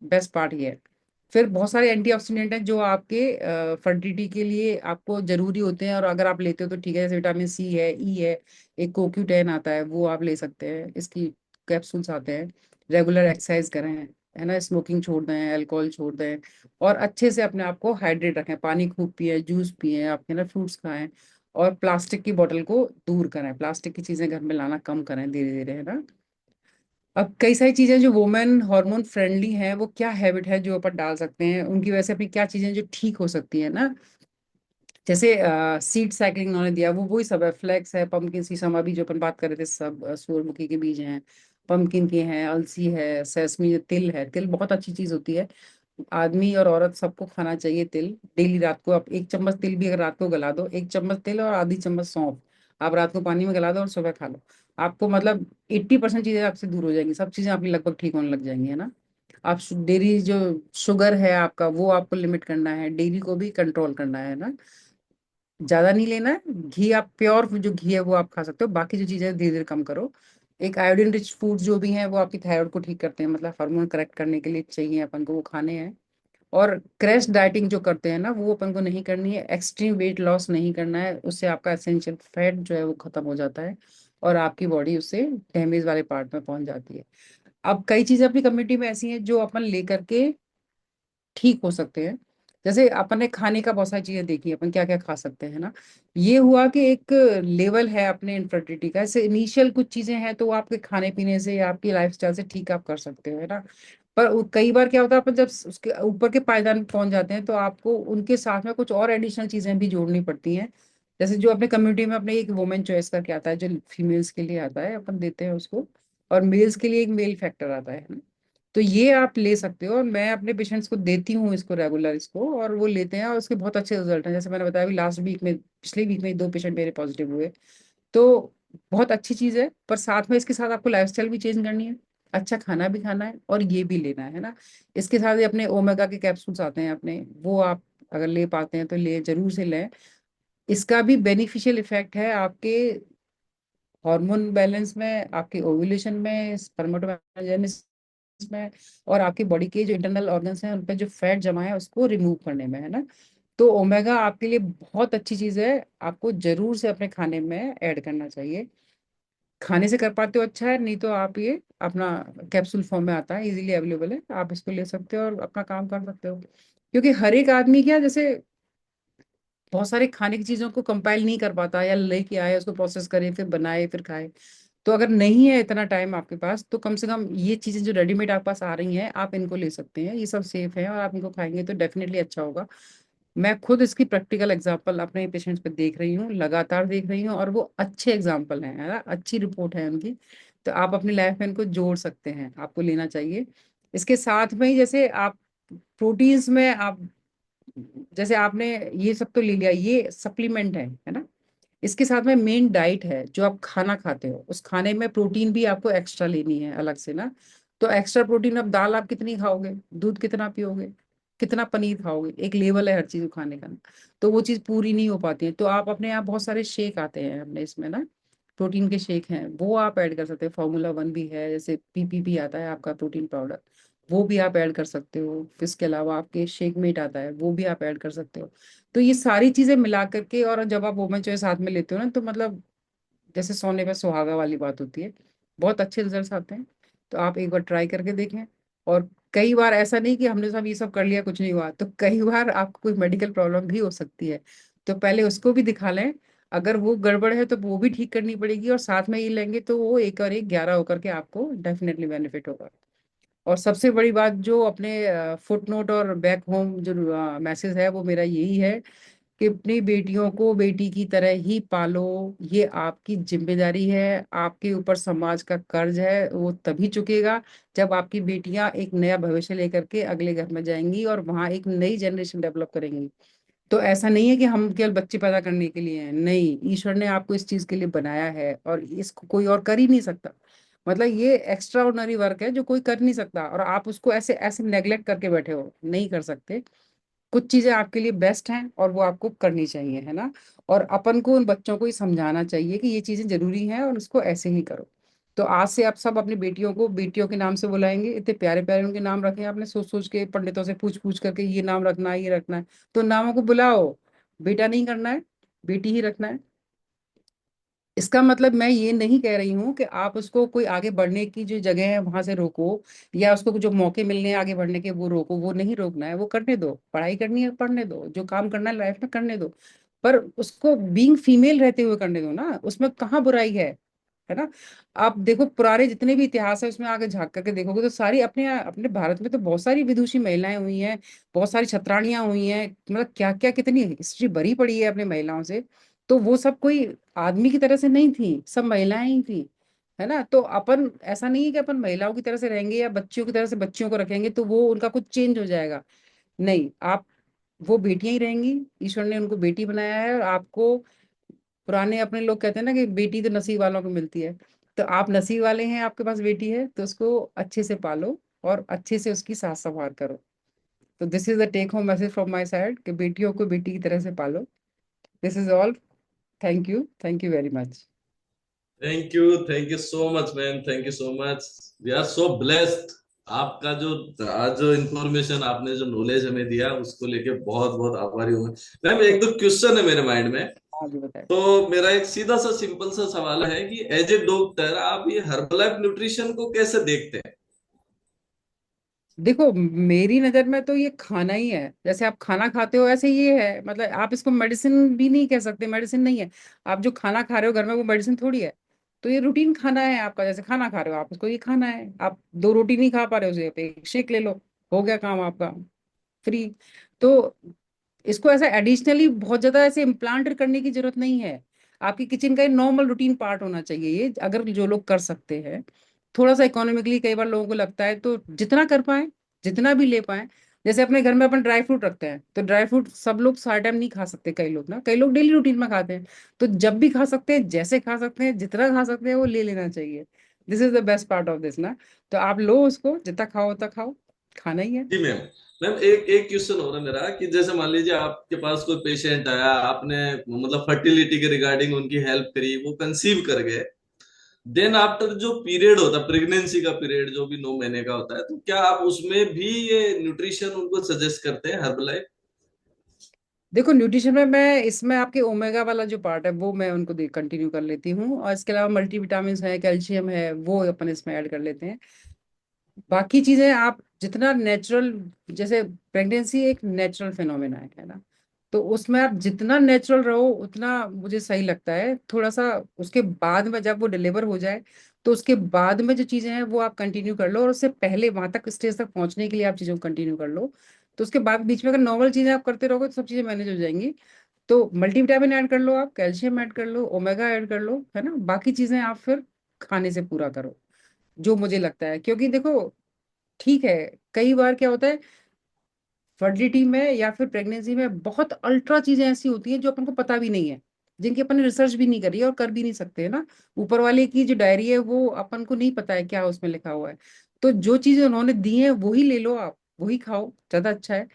बेस्ट पार्ट ये है। फिर बहुत सारे एंटीऑक्सीडेंट हैं जो आपके फर्टिलिटी के लिए आपको जरूरी होते हैं, और अगर आप लेते हो तो ठीक है, जैसे विटामिन सी है, ई है, एक CoQ10 आता है वो आप ले सकते हैं, इसकी कैप्सूल्स आते हैं। रेगुलर एक्सरसाइज करें, है ना, स्मोकिंग छोड़ दें, अल्कोहल छोड़ दें, और अच्छे से अपने आप को हाइड्रेट रखें, पानी खूब पिए, जूस पिए, आप है ना, फ्रूट्स खाएं, और प्लास्टिक की बोतल को दूर करें, प्लास्टिक की चीजें घर में लाना कम करें धीरे धीरे, है ना। अब कई सारी चीजें जो वुमेन हार्मोन फ्रेंडली हैं, वो क्या हैबिट है जो अपन डाल सकते हैं उनकी वजह से, अपनी क्या चीजें जो ठीक हो सकती है ना। जैसे सीड साइकिलिंग उन्होंने दिया, वो वही सब है, फ्लैक्स है, पंपकिन सीसम, अभी जो अपन बात कर रहे थे सब, सूरजमुखी के बीज हैं, पंपकिन के हैं, अलसी है, सेसमी, तिल है, तिल बहुत अच्छी चीज होती है। आदमी और औरत सबको खाना चाहिए तिल। डेली रात को आप 1 चम्मच तिल भी अगर रात को गला दो, 1 चम्मच तिल और आधी चम्मच सौंफ, आप रात को पानी में गला दो और सुबह खा लो, आपको मतलब 80% चीजें आपसे दूर हो जाएंगी, सब चीजें आपकी लगभग ठीक होने लग जाएंगी, है ना। आप डेयरी जो शुगर है आपका वो आपको लिमिट करना है, डेयरी को भी कंट्रोल करना है ना। ज्यादा नहीं लेना है घी, आप प्योर जो घी है वो आप खा सकते हो, बाकी जो चीजें धीरे धीरे कम करो। एक आयोडीन रिच फूड जो भी है वो आपकी थायराइड को ठीक करते हैं, मतलब हार्मोन करेक्ट करने के लिए चाहिए अपन को, वो खाने हैं। और क्रैश डाइटिंग जो करते हैं ना, वो अपन को नहीं करनी है, एक्सट्रीम वेट लॉस नहीं करना है, उससे आपका एसेंशियल फैट जो है वो खत्म हो जाता है, और आपकी बॉडी उससे डैमेज वाले पार्ट में पहुंच जाती है। अब कई चीजें अपनी कम्युनिटी में ऐसी हैं जो अपन लेकर के ठीक हो सकते हैं। जैसे अपन ने खाने का बहुत सारी चीजें देखी, अपन क्या क्या खा सकते हैं ना। ये हुआ कि एक लेवल है अपने इनफर्टिलिटी का, ऐसे इनिशियल कुछ चीजें हैं तो वो आपके खाने पीने से या आपकी लाइफस्टाइल से ठीक आप कर सकते हो, है ना। पर कई बार क्या होता है, अपन जब उसके ऊपर के पायदान पे पहुंच जाते हैं तो आपको उनके साथ में कुछ और एडिशनल चीजें भी जोड़नी पड़ती हैं। जैसे जो अपने कम्युनिटी में अपने एक वुमेन चॉइस करके आता है, जो फीमेल्स के लिए आता है, अपन देते हैं उसको, और मेल्स के लिए एक मेल फैक्टर आता है ना। तो ये आप ले सकते हो, और मैं अपने पेशेंट्स को देती हूँ इसको रेगुलर, इसको, और वो लेते हैं और उसके बहुत अच्छे रिजल्ट हैं। जैसे मैंने बताया अभी लास्ट वीक में, पिछले वीक में 2 पेशेंट मेरे पॉजिटिव हुए। तो बहुत अच्छी चीज है, पर साथ में इसके साथ आपको लाइफस्टाइल भी चेंज करनी है, अच्छा खाना भी खाना है, और ये भी लेना है ना। इसके साथ ही अपने ओमेगा के कैप्सूल्स आते हैं अपने, वो आप अगर ले पाते हैं तो ले, जरूर से लें। इसका भी बेनिफिशियल इफेक्ट है आपके हार्मोन बैलेंस में, आपके ओव्यूलेशन में, स्पर्मेटोजेनेसिस में, और आपकी बॉडी के जो इंटरनल ऑर्गन्स हैं उन पे जो फैट जमा है उसको रिमूव करने में, है ना। तो ओमेगा आपके लिए बहुत अच्छी चीज है, आपको जरूर से अपने खाने में ऐड करना चाहिए। खाने से कर पाते हो अच्छा है, नहीं तो आप ये अपना कैप्सूल फॉर्म में आता है, इजीली अवेलेबल है, आप इसको ले सकते हो और अपना काम कर सकते हो। क्योंकि हर एक आदमी क्या, जैसे बहुत सारे खाने की चीजों को कंपाइल नहीं कर पाता, या लेके आए उसको प्रोसेस करे फिर बनाए फिर खाए। तो अगर नहीं है इतना टाइम आपके पास, तो कम से कम ये चीजें जो रेडीमेड आपके पास आ रही हैं आप इनको ले सकते हैं, ये सब सेफ है, और आप इनको खाएंगे तो डेफिनेटली अच्छा होगा। मैं खुद इसकी प्रैक्टिकल एग्जांपल अपने पेशेंट्स पे देख रही हूँ, लगातार देख रही हूँ, और वो अच्छे एग्जांपल हैं, है ना, अच्छी रिपोर्ट है उनकी। तो आप अपनी लाइफ में इनको जोड़ सकते हैं, आपको लेना चाहिए। इसके साथ में ही जैसे आप प्रोटीन्स में आप, जैसे आपने ये सब तो ले लिया, ये सप्लीमेंट है ना। इसके साथ में मेन डाइट है, जो आप खाना खाते हो उस खाने में प्रोटीन भी आपको एक्स्ट्रा लेनी है अलग से ना। तो एक्स्ट्रा प्रोटीन, अब दाल आप कितनी खाओगे, दूध कितना पियोगे, कितना पनीर खाओगे, एक लेवल है हर चीज को खाने का ना। तो वो चीज पूरी नहीं हो पाती है, तो आप अपने यहाँ बहुत सारे शेक आते हैं अपने इसमें ना, प्रोटीन के शेक हैं, वो आप ऐड कर सकते हैं। Formula 1 भी है, जैसे पीपीपी आता है आपका प्रोटीन पाउडर, वो भी आप ऐड कर सकते हो। फिर इसके अलावा आपके शेक मेट आता है, वो भी आप ऐड कर सकते हो। तो ये सारी चीजें मिला करके, और जब आप वुमेन चॉइस साथ में लेते हो ना, तो मतलब जैसे सोने पे सुहागा वाली बात होती है, बहुत अच्छे रिजल्ट्स आते हैं। तो आप एक बार ट्राई करके देखें। और कई बार ऐसा नहीं कि हमने सब ये सब कर लिया कुछ नहीं हुआ, तो कई बार आपको कोई मेडिकल प्रॉब्लम भी हो सकती है, तो पहले उसको भी दिखा लें। अगर वो गड़बड़ है तो वो भी ठीक करनी पड़ेगी, और साथ में ये लेंगे तो वो एक और एक 11 होकर के आपको डेफिनेटली बेनिफिट होगा। और सबसे बड़ी बात जो अपने फुट नोट और बैक होम जो मैसेज है, वो मेरा यही है कि अपनी बेटियों को बेटी की तरह ही पालो। ये आपकी जिम्मेदारी है, आपके ऊपर समाज का कर्ज है, वो तभी चुकेगा जब आपकी बेटियां एक नया भविष्य लेकर के अगले घर में जाएंगी और वहां एक नई जनरेशन डेवलप करेंगी। तो ऐसा नहीं है कि हम केवल बच्चे पैदा करने के लिए हैं, नहीं, ईश्वर ने आपको इस चीज के लिए बनाया है, और इसको कोई और कर ही नहीं सकता। मतलब ये एक्स्ट्रा ऑर्डिनरी वर्क है जो कोई कर नहीं सकता, और आप उसको ऐसे ऐसे नेग्लेक्ट करके बैठे हो, नहीं कर सकते। कुछ चीजें आपके लिए बेस्ट हैं और वो आपको करनी चाहिए, है ना। और अपन को उन बच्चों को ही समझाना चाहिए कि ये चीजें जरूरी हैं और उसको ऐसे ही करो। तो आज से आप सब अपनी बेटियों को बेटियों के नाम से बुलाएंगे, इतने प्यारे प्यारे उनके नाम रखे हैं आपने, सोच सोच के पंडितों से पूछ पूछ करके ये नाम रखना है, ये रखना है। तो नामों को बुलाओ, बेटा नहीं करना है, बेटी ही रखना है। इसका मतलब मैं ये नहीं कह रही हूँ कि आप उसको कोई आगे बढ़ने की जो जगह है वहां से रोको, या उसको जो मौके मिलने हैं आगे बढ़ने के वो रोको, वो नहीं रोकना है, वो करने दो, पढ़ाई करनी है पढ़ने दो, जो काम करना है लाइफ में करने दो। पर उसको बीइंग फीमेल रहते हुए करने दो ना, उसमें कहाँ बुराई है ना। आप देखो पुराने जितने भी इतिहास है उसमें आगे झांक करके देखोगे तो सारी अपने अपने भारत में तो बहुत सारी विदुषी महिलाएं हुई हैं, बहुत सारी छत्राणियां हुई हैं, मतलब क्या क्या कितनी हिस्ट्री भरी पड़ी है अपने महिलाओं से। तो वो सब कोई आदमी की तरह से नहीं थी, सब महिलाएं ही थी, है ना। तो अपन ऐसा नहीं है कि अपन महिलाओं की तरह से रहेंगे या बच्चियों की तरह से बच्चियों को रखेंगे तो वो उनका कुछ चेंज हो जाएगा। नहीं, आप, वो बेटियां ही रहेंगी। ईश्वर ने उनको बेटी बनाया है, और आपको, पुराने अपने लोग कहते हैं ना कि बेटी तो नसीब वालों को मिलती है। तो आप नसीब वाले हैं, आपके पास बेटी है, तो उसको अच्छे से पालो और अच्छे से उसकी साथ संभाल करो। तो this is the take home message from my side कि बेटियों को बेटी की तरह से पालो। This is all. Thank you very much. Thank you so much ma'am, thank you so much. We are so blessed. आपका जो आज जो इन्फॉर्मेशन आपने जो नॉलेज हमें दिया उसको लेके बहुत बहुत आभारी हूँ। मैम एक दो क्वेश्चन है मेरे माइंड में। हाँ जी, बताए। तो मेरा एक सीधा सा सिंपल सा सवाल है कि एज ए डॉक्टर आप ये हर्बलाइफ न्यूट्रिशन को कैसे देखते हैं? देखो, मेरी नजर में तो ये खाना ही है, जैसे आप खाना खाते हो ऐसे ये है, मतलब आप इसको मेडिसिन भी नहीं कह सकते, मेडिसिन नहीं है। आप जो खाना खा रहे हो घर में वो मेडिसिन थोड़ी है। तो ये रूटीन खाना है आपका, जैसे खाना खा रहे हो आप, उसको ये खाना है। आप दो रोटी नहीं खा पा रहे हो, उसे पे एक शेक ले लो, हो गया काम आपका, फ्री। तो इसको ऐसा एडिशनली बहुत ज्यादा ऐसे इम्प्लांट करने की जरूरत नहीं है। आपकी किचन का नॉर्मल रूटीन पार्ट होना चाहिए ये, अगर जो लोग कर सकते हैं। थोड़ा सा इकोनॉमिकली कई बार लोगों को लगता है, तो जितना कर पाए, जितना भी ले पाए। जैसे अपने घर में अपन ड्राई फ्रूट रखते हैं, तो ड्राई फ्रूट सब लोग सारा टाइम नहीं खा सकते, कई लोग ना, कई लोग डेली रूटीन में खाते हैं। तो जब भी खा सकते हैं, जैसे खा सकते हैं, जितना खा सकते हैं वो ले लेना चाहिए। This is the best part of this ना। तो आप लो उसको, जितना खाओ उतना खाओ, खाना ही है। जी मैम। मैम एक एक क्वेश्चन हो रहा है मेरा कि जैसे मान लीजिए आपके पास कोई पेशेंट आया, आपने मतलब फर्टिलिटी के रिगार्डिंग उनकी हेल्प करी, वो कंसीव कर गए। देन आफ्टर जो पीरियड होता है प्रेगनेंसी का पीरियड जो भी 9 महीने का होता है, तो क्या आप उसमें भी ये न्यूट्रिशन उनको सजेस्ट करते हैं हर्बलाइफ? देखो, न्यूट्रिशन में मैं इसमें आपके ओमेगा वाला जो पार्ट है वो मैं उनको कंटिन्यू कर लेती हूँ, और इसके अलावा मल्टीविटामिन है, कैल्शियम है, वो अपन इसमें ऐड कर लेते हैं। बाकी चीजें आप जितना नेचुरल, जैसे प्रेगनेंसी एक नेचुरल फिनोमेना है ना। तो उसमें आप जितना नेचुरल रहो उतना मुझे सही लगता है। थोड़ा सा उसके बाद में जब वो डिलीवर हो जाए, तो उसके बाद में जो चीजें हैं वो आप कंटिन्यू कर लो, और उससे पहले वहां तक स्टेज तक पहुंचने के लिए आप चीजों को कंटिन्यू कर लो। तो उसके बाद बीच में अगर नॉर्मल चीजें आप करते रहोगे तो सब चीजें मैनेज हो जाएंगी। तो मल्टीविटामिन ऐड कर लो, आप कैल्शियम ऐड कर लो, ओमेगा ऐड कर लो, है ना। बाकी चीजें आप फिर खाने से पूरा करो, जो मुझे लगता है। क्योंकि देखो, ठीक है, कई बार क्या होता है, फर्टिलिटी में या फिर प्रेगनेंसी में बहुत अल्ट्रा चीजें ऐसी होती हैं जो अपन को पता भी नहीं है, जिनकी अपन ने रिसर्च भी नहीं करी है और कर भी नहीं सकते, है ना। ऊपर वाले की जो डायरी है वो अपन को नहीं पता है क्या उसमें लिखा हुआ है। तो जो चीजें उन्होंने दी हैं वही ले लो, आप वही खाओ, ज्यादा अच्छा है।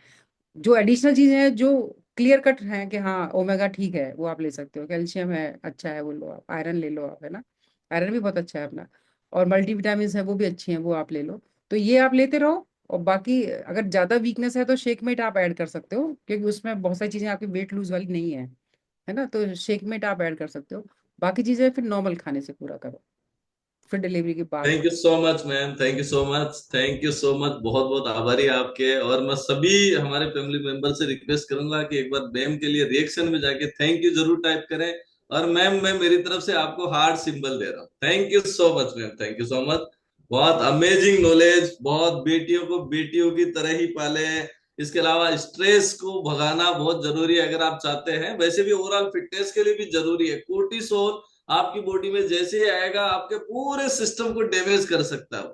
जो एडिशनल चीजें हैं जो क्लियर कट हैं कि हाँ ओमेगा ठीक है, वो आप ले सकते हो, कैल्शियम है अच्छा है वो लो आप, आयरन ले लो आप, है ना। आयरन भी बहुत अच्छा है अपना। और मल्टीविटामिन है वो भी अच्छी हैं, वो आप ले लो। तो ये आप लेते रहो। और बाकी अगर ज्यादा वीकनेस है तो शेक मेट आप ऐड कर सकते हो, क्योंकि उसमें बहुत सारी चीजें आपकी वेट लूज वाली नहीं है, है ना। तो शेक मेट आप ऐड कर सकते हो। बाकी चीजें फिर नॉर्मल खाने से पूरा करो, फिर डिलीवरी के बाद। Thank you so much ma'am, thank you so much, thank you so much, बहुत बहुत आभारी आपके। और मैं सभी हमारे फैमिली मेंबर से रिक्वेस्ट करूंगा कि एक बार मैम के लिए रिएक्शन में जाके थैंक यू जरूर टाइप करें। और मैम, मैं मेरी तरफ से आपको हार्ट सिंबल दे रहा हूँ। Thank you so much ma'am, thank you so much. बहुत अमेजिंग नॉलेज, बहुत बेटियों को बेटियों की तरह ही पाले। इसके अलावा स्ट्रेस को भगाना बहुत जरूरी है अगर आप चाहते हैं। वैसे भी ओवरऑल फिटनेस के लिए भी जरूरी है। कोर्टिसोल आपकी बॉडी में जैसे ही आएगा आपके पूरे सिस्टम को डैमेज कर सकता है।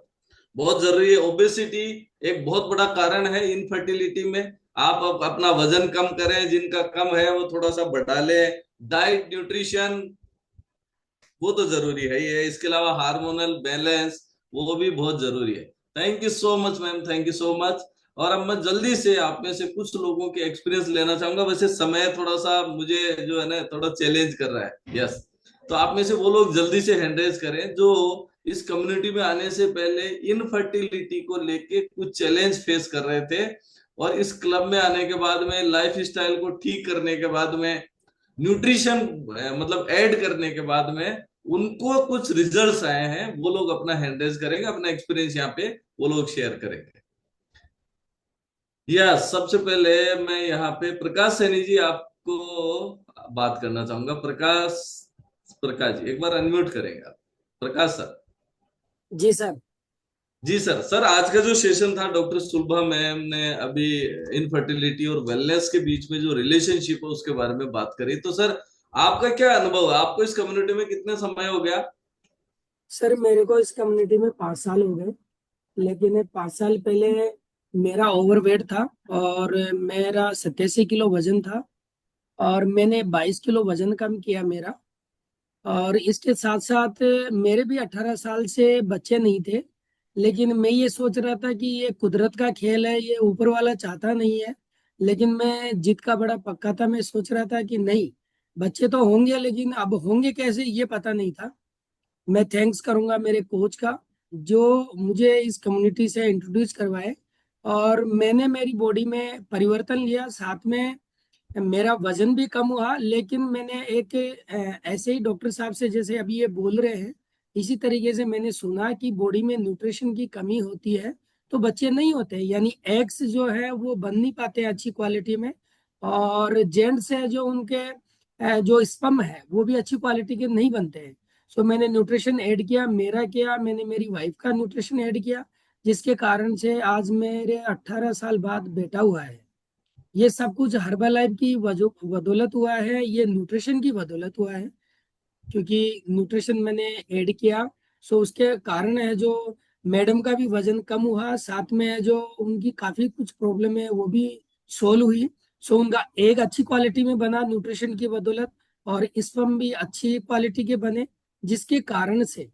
बहुत जरूरी है। ओबेसिटी एक बहुत बड़ा कारण है इनफर्टिलिटी में। आप अपना वजन कम करें, जिनका कम है वो थोड़ा सा बढ़ा ले। डाइट, न्यूट्रिशन, वो तो जरूरी है ही है। इसके अलावा हार्मोनल बैलेंस, वो भी बहुत जरूरी है। Thank you so much ma'am, thank you so much. और अब मैं जल्दी से आप में से कुछ लोगों के एक्सपीरियंस लेना चाहूंगा। वैसे समय थोड़ा सा मुझे जो है ना थोड़ा चैलेंज कर रहा है। यस, तो आप में से वो लोग जल्दी से हैंड रेज करें जो इस कम्युनिटी में आने से पहले इनफर्टिलिटी को लेके कुछ चैलेंज फेस कर रहे थे, और इस क्लब में आने के बाद में, लाइफ स्टाइल को ठीक करने के बाद में, न्यूट्रिशन मतलब ऐड करने के बाद में उनको कुछ रिजल्ट्स आए हैं। वो लोग अपना हैंड रेज करेंगे, अपना एक्सपीरियंस यहाँ पे वो लोग शेयर करेंगे। सबसे पहले मैं यहाँ पे प्रकाश सैनी जी आपको बात करना चाहूंगा। प्रकाश, प्रकाश जी एक बार अनम्यूट करेंगे आप। प्रकाश सर। जी सर। जी सर। सर, आज का जो सेशन था, डॉक्टर सुलभा मैम ने अभी इनफर्टिलिटी और वेलनेस के बीच में जो रिलेशनशिप है उसके बारे में बात करी। तो सर, आपका क्या अनुभव है? आपको इस कम्युनिटी में कितने समय हो गया? सर मेरे को इस कम्युनिटी में 5 साल हो गए। लेकिन 5 साल पहले मेरा ओवरवेट था और मेरा 87 किलो वजन था। और मैंने 22 किलो वजन कम किया मेरा। और इसके साथ साथ मेरे भी 18 साल से बच्चे नहीं थे। लेकिन मैं ये सोच रहा था कि ये कुदरत का खेल है, ये ऊपर वाला चाहता नहीं है। लेकिन मैं जिद का बड़ा पक्का था। मैं सोच रहा था कि नहीं, बच्चे तो होंगे लेकिन अब होंगे कैसे ये पता नहीं था। मैं थैंक्स करूंगा मेरे कोच का, जो मुझे इस कम्युनिटी से इंट्रोड्यूस करवाए। और मैंने मेरी बॉडी में परिवर्तन लिया, साथ में मेरा वजन भी कम हुआ। लेकिन मैंने एक ऐसे ही डॉक्टर साहब से, जैसे अभी ये बोल रहे हैं, इसी तरीके से मैंने सुना कि बॉडी में न्यूट्रिशन की कमी होती है तो बच्चे नहीं होते, यानी एग्स जो है वो बन नहीं पाते हैं अच्छी क्वालिटी में। और जेंट्स है जो उनके जो स्पर्म है वो भी अच्छी क्वालिटी के नहीं बनते हैं। सो मैंने न्यूट्रिशन ऐड किया, मेरा किया, मैंने मेरी वाइफ का न्यूट्रिशन ऐड किया, जिसके कारण से आज मेरे 18 साल बाद बेटा हुआ है। ये सब कुछ हर्बल लाइफ की बदौलत हुआ है, ये न्यूट्रिशन की बदौलत हुआ है। क्योंकि न्यूट्रिशन मैंने ऐड किया, सो उसके कारण है जो मैडम का भी वजन कम हुआ, साथ में जो उनकी काफी कुछ प्रॉब्लम है वो भी सोल्व हुई। सो उनका एग अच्छी क्वालिटी में बना न्यूट्रिशन की बदौलत, और स्पर्म भी अच्छी क्वालिटी के बने, जिसके कारण से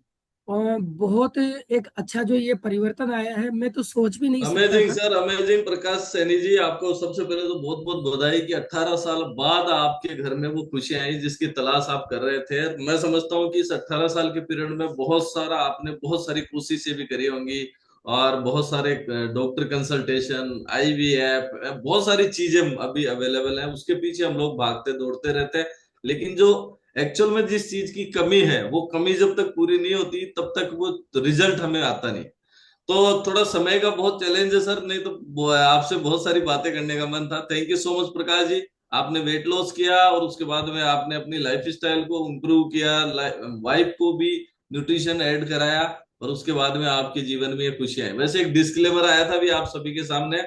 बहुत एक अच्छा जो ये परिवर्तन आया है, मैं तो सोच भी नहीं सकता अमेजिंग था। Sir, amazing. प्रकाश सैनी जी, आपको सबसे पहले तो बहुत बहुत बधाई कि 18 साल बाद आपके घर में वो खुशियां आई जिसकी तलाश आप कर रहे थे। मैं समझता हूँ कि इस 18 साल के पीरियड में बहुत सारा आपने बहुत सारी कोशिशें भी करी होंगी, और बहुत सारे डॉक्टर कंसल्टेशन, आईवीएफ, बहुत सारी चीजें अभी अवेलेबल है। उसके पीछे हम लोग भागते दौड़ते रहते हैं। लेकिन जो एक्चुअल में जिस चीज की कमी है, वो कमी जब तक पूरी नहीं होती तब तक वो रिजल्ट हमें आता नहीं। तो थोड़ा समय का बहुत चैलेंज है सर, नहीं तो आपसे बहुत सारी बातें करने का मन था। Thank you so much Prakash ji. आपने वेट लॉस किया और उसके बाद में आपने अपनी लाइफ स्टाइल को इम्प्रूव किया, वाइफ को भी न्यूट्रिशन ऐड कराया, और उसके बाद में आपके जीवन में ये खुशियां हैं। वैसे एक डिस्क्लेमर आया था भी आप सभी के सामने।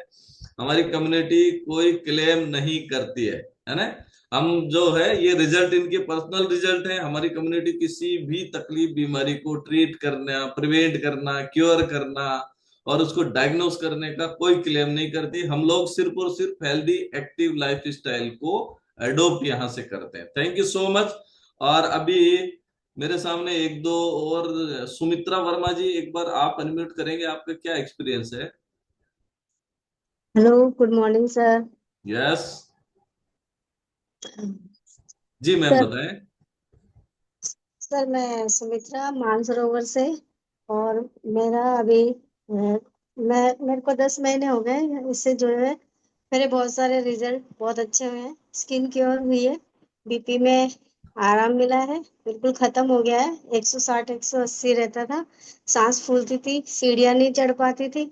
हमारी कम्युनिटी कोई क्लेम नहीं करती है ना। हम जो है ये रिजल्ट इनके पर्सनल रिजल्ट है। हमारी कम्युनिटी किसी भी तकलीफ बीमारी को ट्रीट करना, प्रिवेंट करना, क्योर करना और उसको डायग्नोस करने का कोई क्लेम नहीं करती। हम लोग सिर्फ और सिर्फ हेल्दी एक्टिव लाइफ स्टाइल को अडोप्ट यहाँ से करते हैं। Thank you so much. और अभी मेरे सामने एक दो और, सुमित्रा वर्मा जी, एक बार आप अनम्यूट करेंगे, आपका क्या एक्सपीरियंस है? Hello, good morning sir. Yes जी मैम, सर बताएं। सर मैं सुमित्रा मानसरोवर से। और मेरा अभी मेरे को 10 महीने हो गए इससे जो है। मेरे बहुत सारे रिजल्ट बहुत अच्छे हुए हैं। स्किन क्योर हुई है, बीपी में आराम मिला है, बिल्कुल खत्म हो गया है। 160 180 रहता था, सांस फूलती थी, सीढ़ियाँ नहीं चढ़ पाती थी।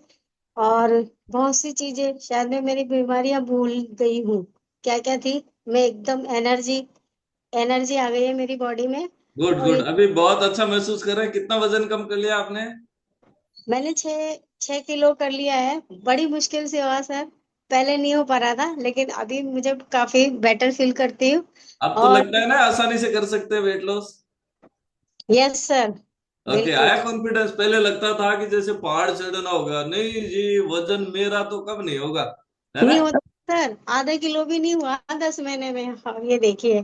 और बहुत सी चीजें शायद मैं मेरी बीमारियां भूल गई हूँ, क्या क्या थी। मैं एकदम एनर्जी एनर्जी आ गई है मेरी बॉडी में। गुड और गुड, अभी बहुत अच्छा महसूस कर रहे हैं। कितना वजन कम कर लिया आपने? मैंने 6 6 किलो कर लिया है। बड़ी मुश्किल से हुआ सर, पहले नहीं हो पा रहा था, लेकिन अभी मुझे काफी बेटर फील करती हूँ। अब तो और लगता है ना आसानी से कर सकते हैं weight loss. Yes sir, okay, बिल्कुल। आया कॉन्फिडेंस? पहले लगता था कि जैसे पहाड़ चढ़ना होगा। नहीं जी, वजन मेरा तो कब नहीं होगा, है ना। नहीं होता सर, आधा किलो भी नहीं हुआ 10 महीने में। हाँ, ये देखिए।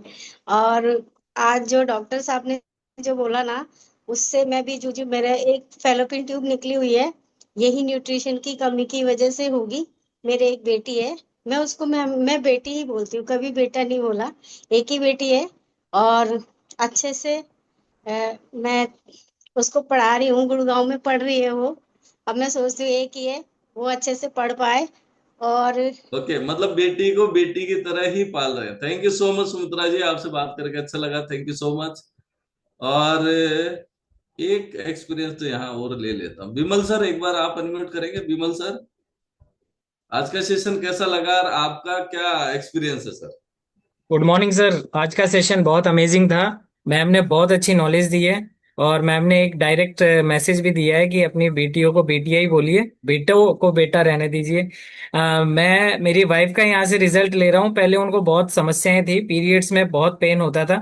और आज जो डॉक्टर साहब ने जो बोला ना, उससे मैं भी जूझी। मेरा एक फेलोपिन ट्यूब निकली हुई है, यही न्यूट्रिशन की कमी की वजह से होगी। मेरे एक बेटी है, मैं बेटी ही बोलती हूँ, कभी बेटा नहीं बोला। एक ही बेटी है। और अच्छे से मैं उसको पढ़ा रही हूँ, गुड़गांव में पढ़ रही है वो। अब मैं सोचती हूँ एक ही है, वो अच्छे से पढ़ पाए। और ओके, मतलब बेटी को बेटी की तरह ही पाल रहे हैं। Thank you so much Sumitra ji, आपसे बात करके अच्छा लगा। Thank you so much. और एक एक्सपीरियंस तो यहाँ और ले लेता हूँ। विमल सर, एक बार आप अनम्यूट करेंगे? विमल सर, आज का सेशन कैसा लगा और आपका क्या एक्सपीरियंस है सर? Good morning sir. आज का सेशन बहुत अमेजिंग था। मैम ने बहुत अच्छी नॉलेज दी है। और मैम ने एक डायरेक्ट मैसेज भी दिया है कि अपनी बेटियों को बेटियां ही बोलिए, बेटों को बेटा रहने दीजिए। मैं मेरी वाइफ का यहाँ से रिजल्ट ले रहा हूँ। पहले उनको बहुत समस्याएं थी, पीरियड्स में बहुत पेन होता था।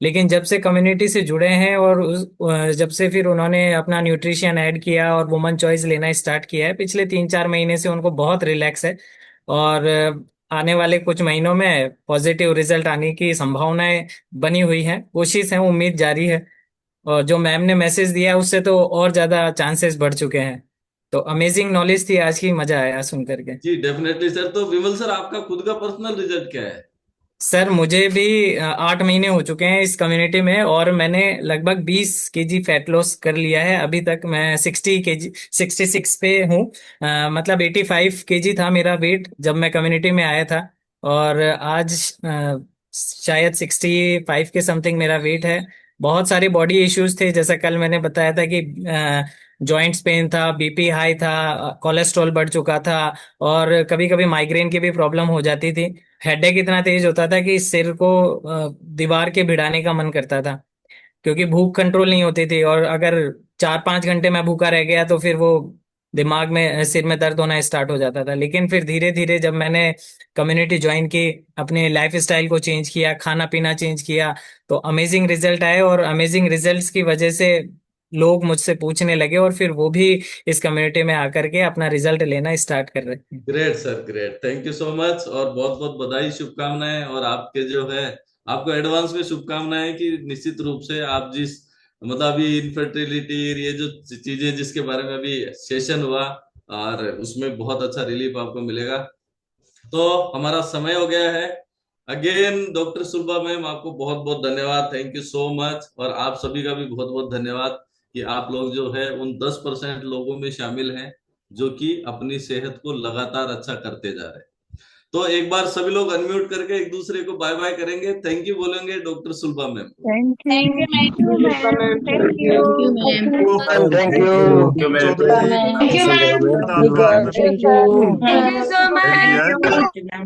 लेकिन जब से कम्युनिटी से जुड़े हैं और जब से फिर उन्होंने अपना न्यूट्रिशन ऐड किया और वुमन चॉइस लेना स्टार्ट किया है, पिछले 3 4 महीने से उनको बहुत रिलैक्स है। और आने वाले कुछ महीनों में पॉजिटिव रिजल्ट आने की संभावनाएं बनी हुई है, कोशिश है, उम्मीद जारी है। और जो मैम ने मैसेज दिया है उससे तो और ज्यादा चांसेस बढ़ चुके हैं। तो अमेजिंग नॉलेज थी आज की, मजा आया सुन करके। जी डेफिनेटली सर। तो विमल सर, आपका खुद का पर्सनल रिजल्ट क्या है? सर मुझे भी 8 महीने हो चुके हैं इस कम्युनिटी में, और मैंने लगभग 20 kg फैट लॉस कर लिया है। अभी तक मैं 60 kg 66 पे हूँ। मतलब 85 kg था मेरा वेट जब मैं कम्युनिटी में आया था। और आज शायद 65 के समथिंग मेरा वेट है। बहुत सारे बॉडी इश्यूज थे, जैसा कल मैंने बताया था कि जॉइंट्स पेन था, बीपी हाई था, कोलेस्ट्रॉल बढ़ चुका था, और कभी कभी माइग्रेन की भी प्रॉब्लम हो जाती थी। हेडेक इतना तेज होता था कि सिर को दीवार के भिड़ाने का मन करता था, क्योंकि भूख कंट्रोल नहीं होती थी। और अगर 4 5 घंटे मैं भूखा रह गया तो फिर वो दिमाग में, सिर में दर्द होना स्टार्ट हो जाता था। लेकिन फिर धीरे धीरे जब मैंने कम्युनिटी ज्वाइन की, अपने लाइफ स्टाइल को चेंज किया, खाना पीना चेंज किया, तो अमेजिंग रिजल्ट आए। और अमेजिंग रिजल्ट्स की वजह से लोग मुझसे पूछने लगे, और फिर वो भी इस कम्युनिटी में आकर के अपना रिजल्ट लेना स्टार्ट कर रहे हैं। Great sir, great. Thank you so much और बहुत बहुत बधाई, शुभकामनाएं। और आपके जो है, आपको एडवांस में शुभकामनाएं कि निश्चित रूप से आप जिस, मतलब अभी इनफर्टिलिटी, ये जो चीजें जिसके बारे में अभी सेशन हुआ, और उसमें बहुत अच्छा रिलीफ आपको मिलेगा। तो हमारा समय हो गया है। अगेन डॉक्टर सुलभा मैम, आपको बहुत बहुत धन्यवाद। Thank you so much. और आप सभी का भी बहुत बहुत धन्यवाद कि आप लोग जो है उन 10% लोगों में शामिल हैं जो कि अपनी सेहत को लगातार अच्छा करते जा रहे हैं। तो एक बार सभी लोग अनम्यूट करके एक दूसरे को बाय बाय करेंगे, थैंक यू बोलेंगे डॉक्टर सुलभा मैम को। Thank thank you ma'am, thank you. Thank you ma'am. Thank thank you you Chaudhary ji. Thank you ma'am, you. Thank you. Thank you so thank much. You.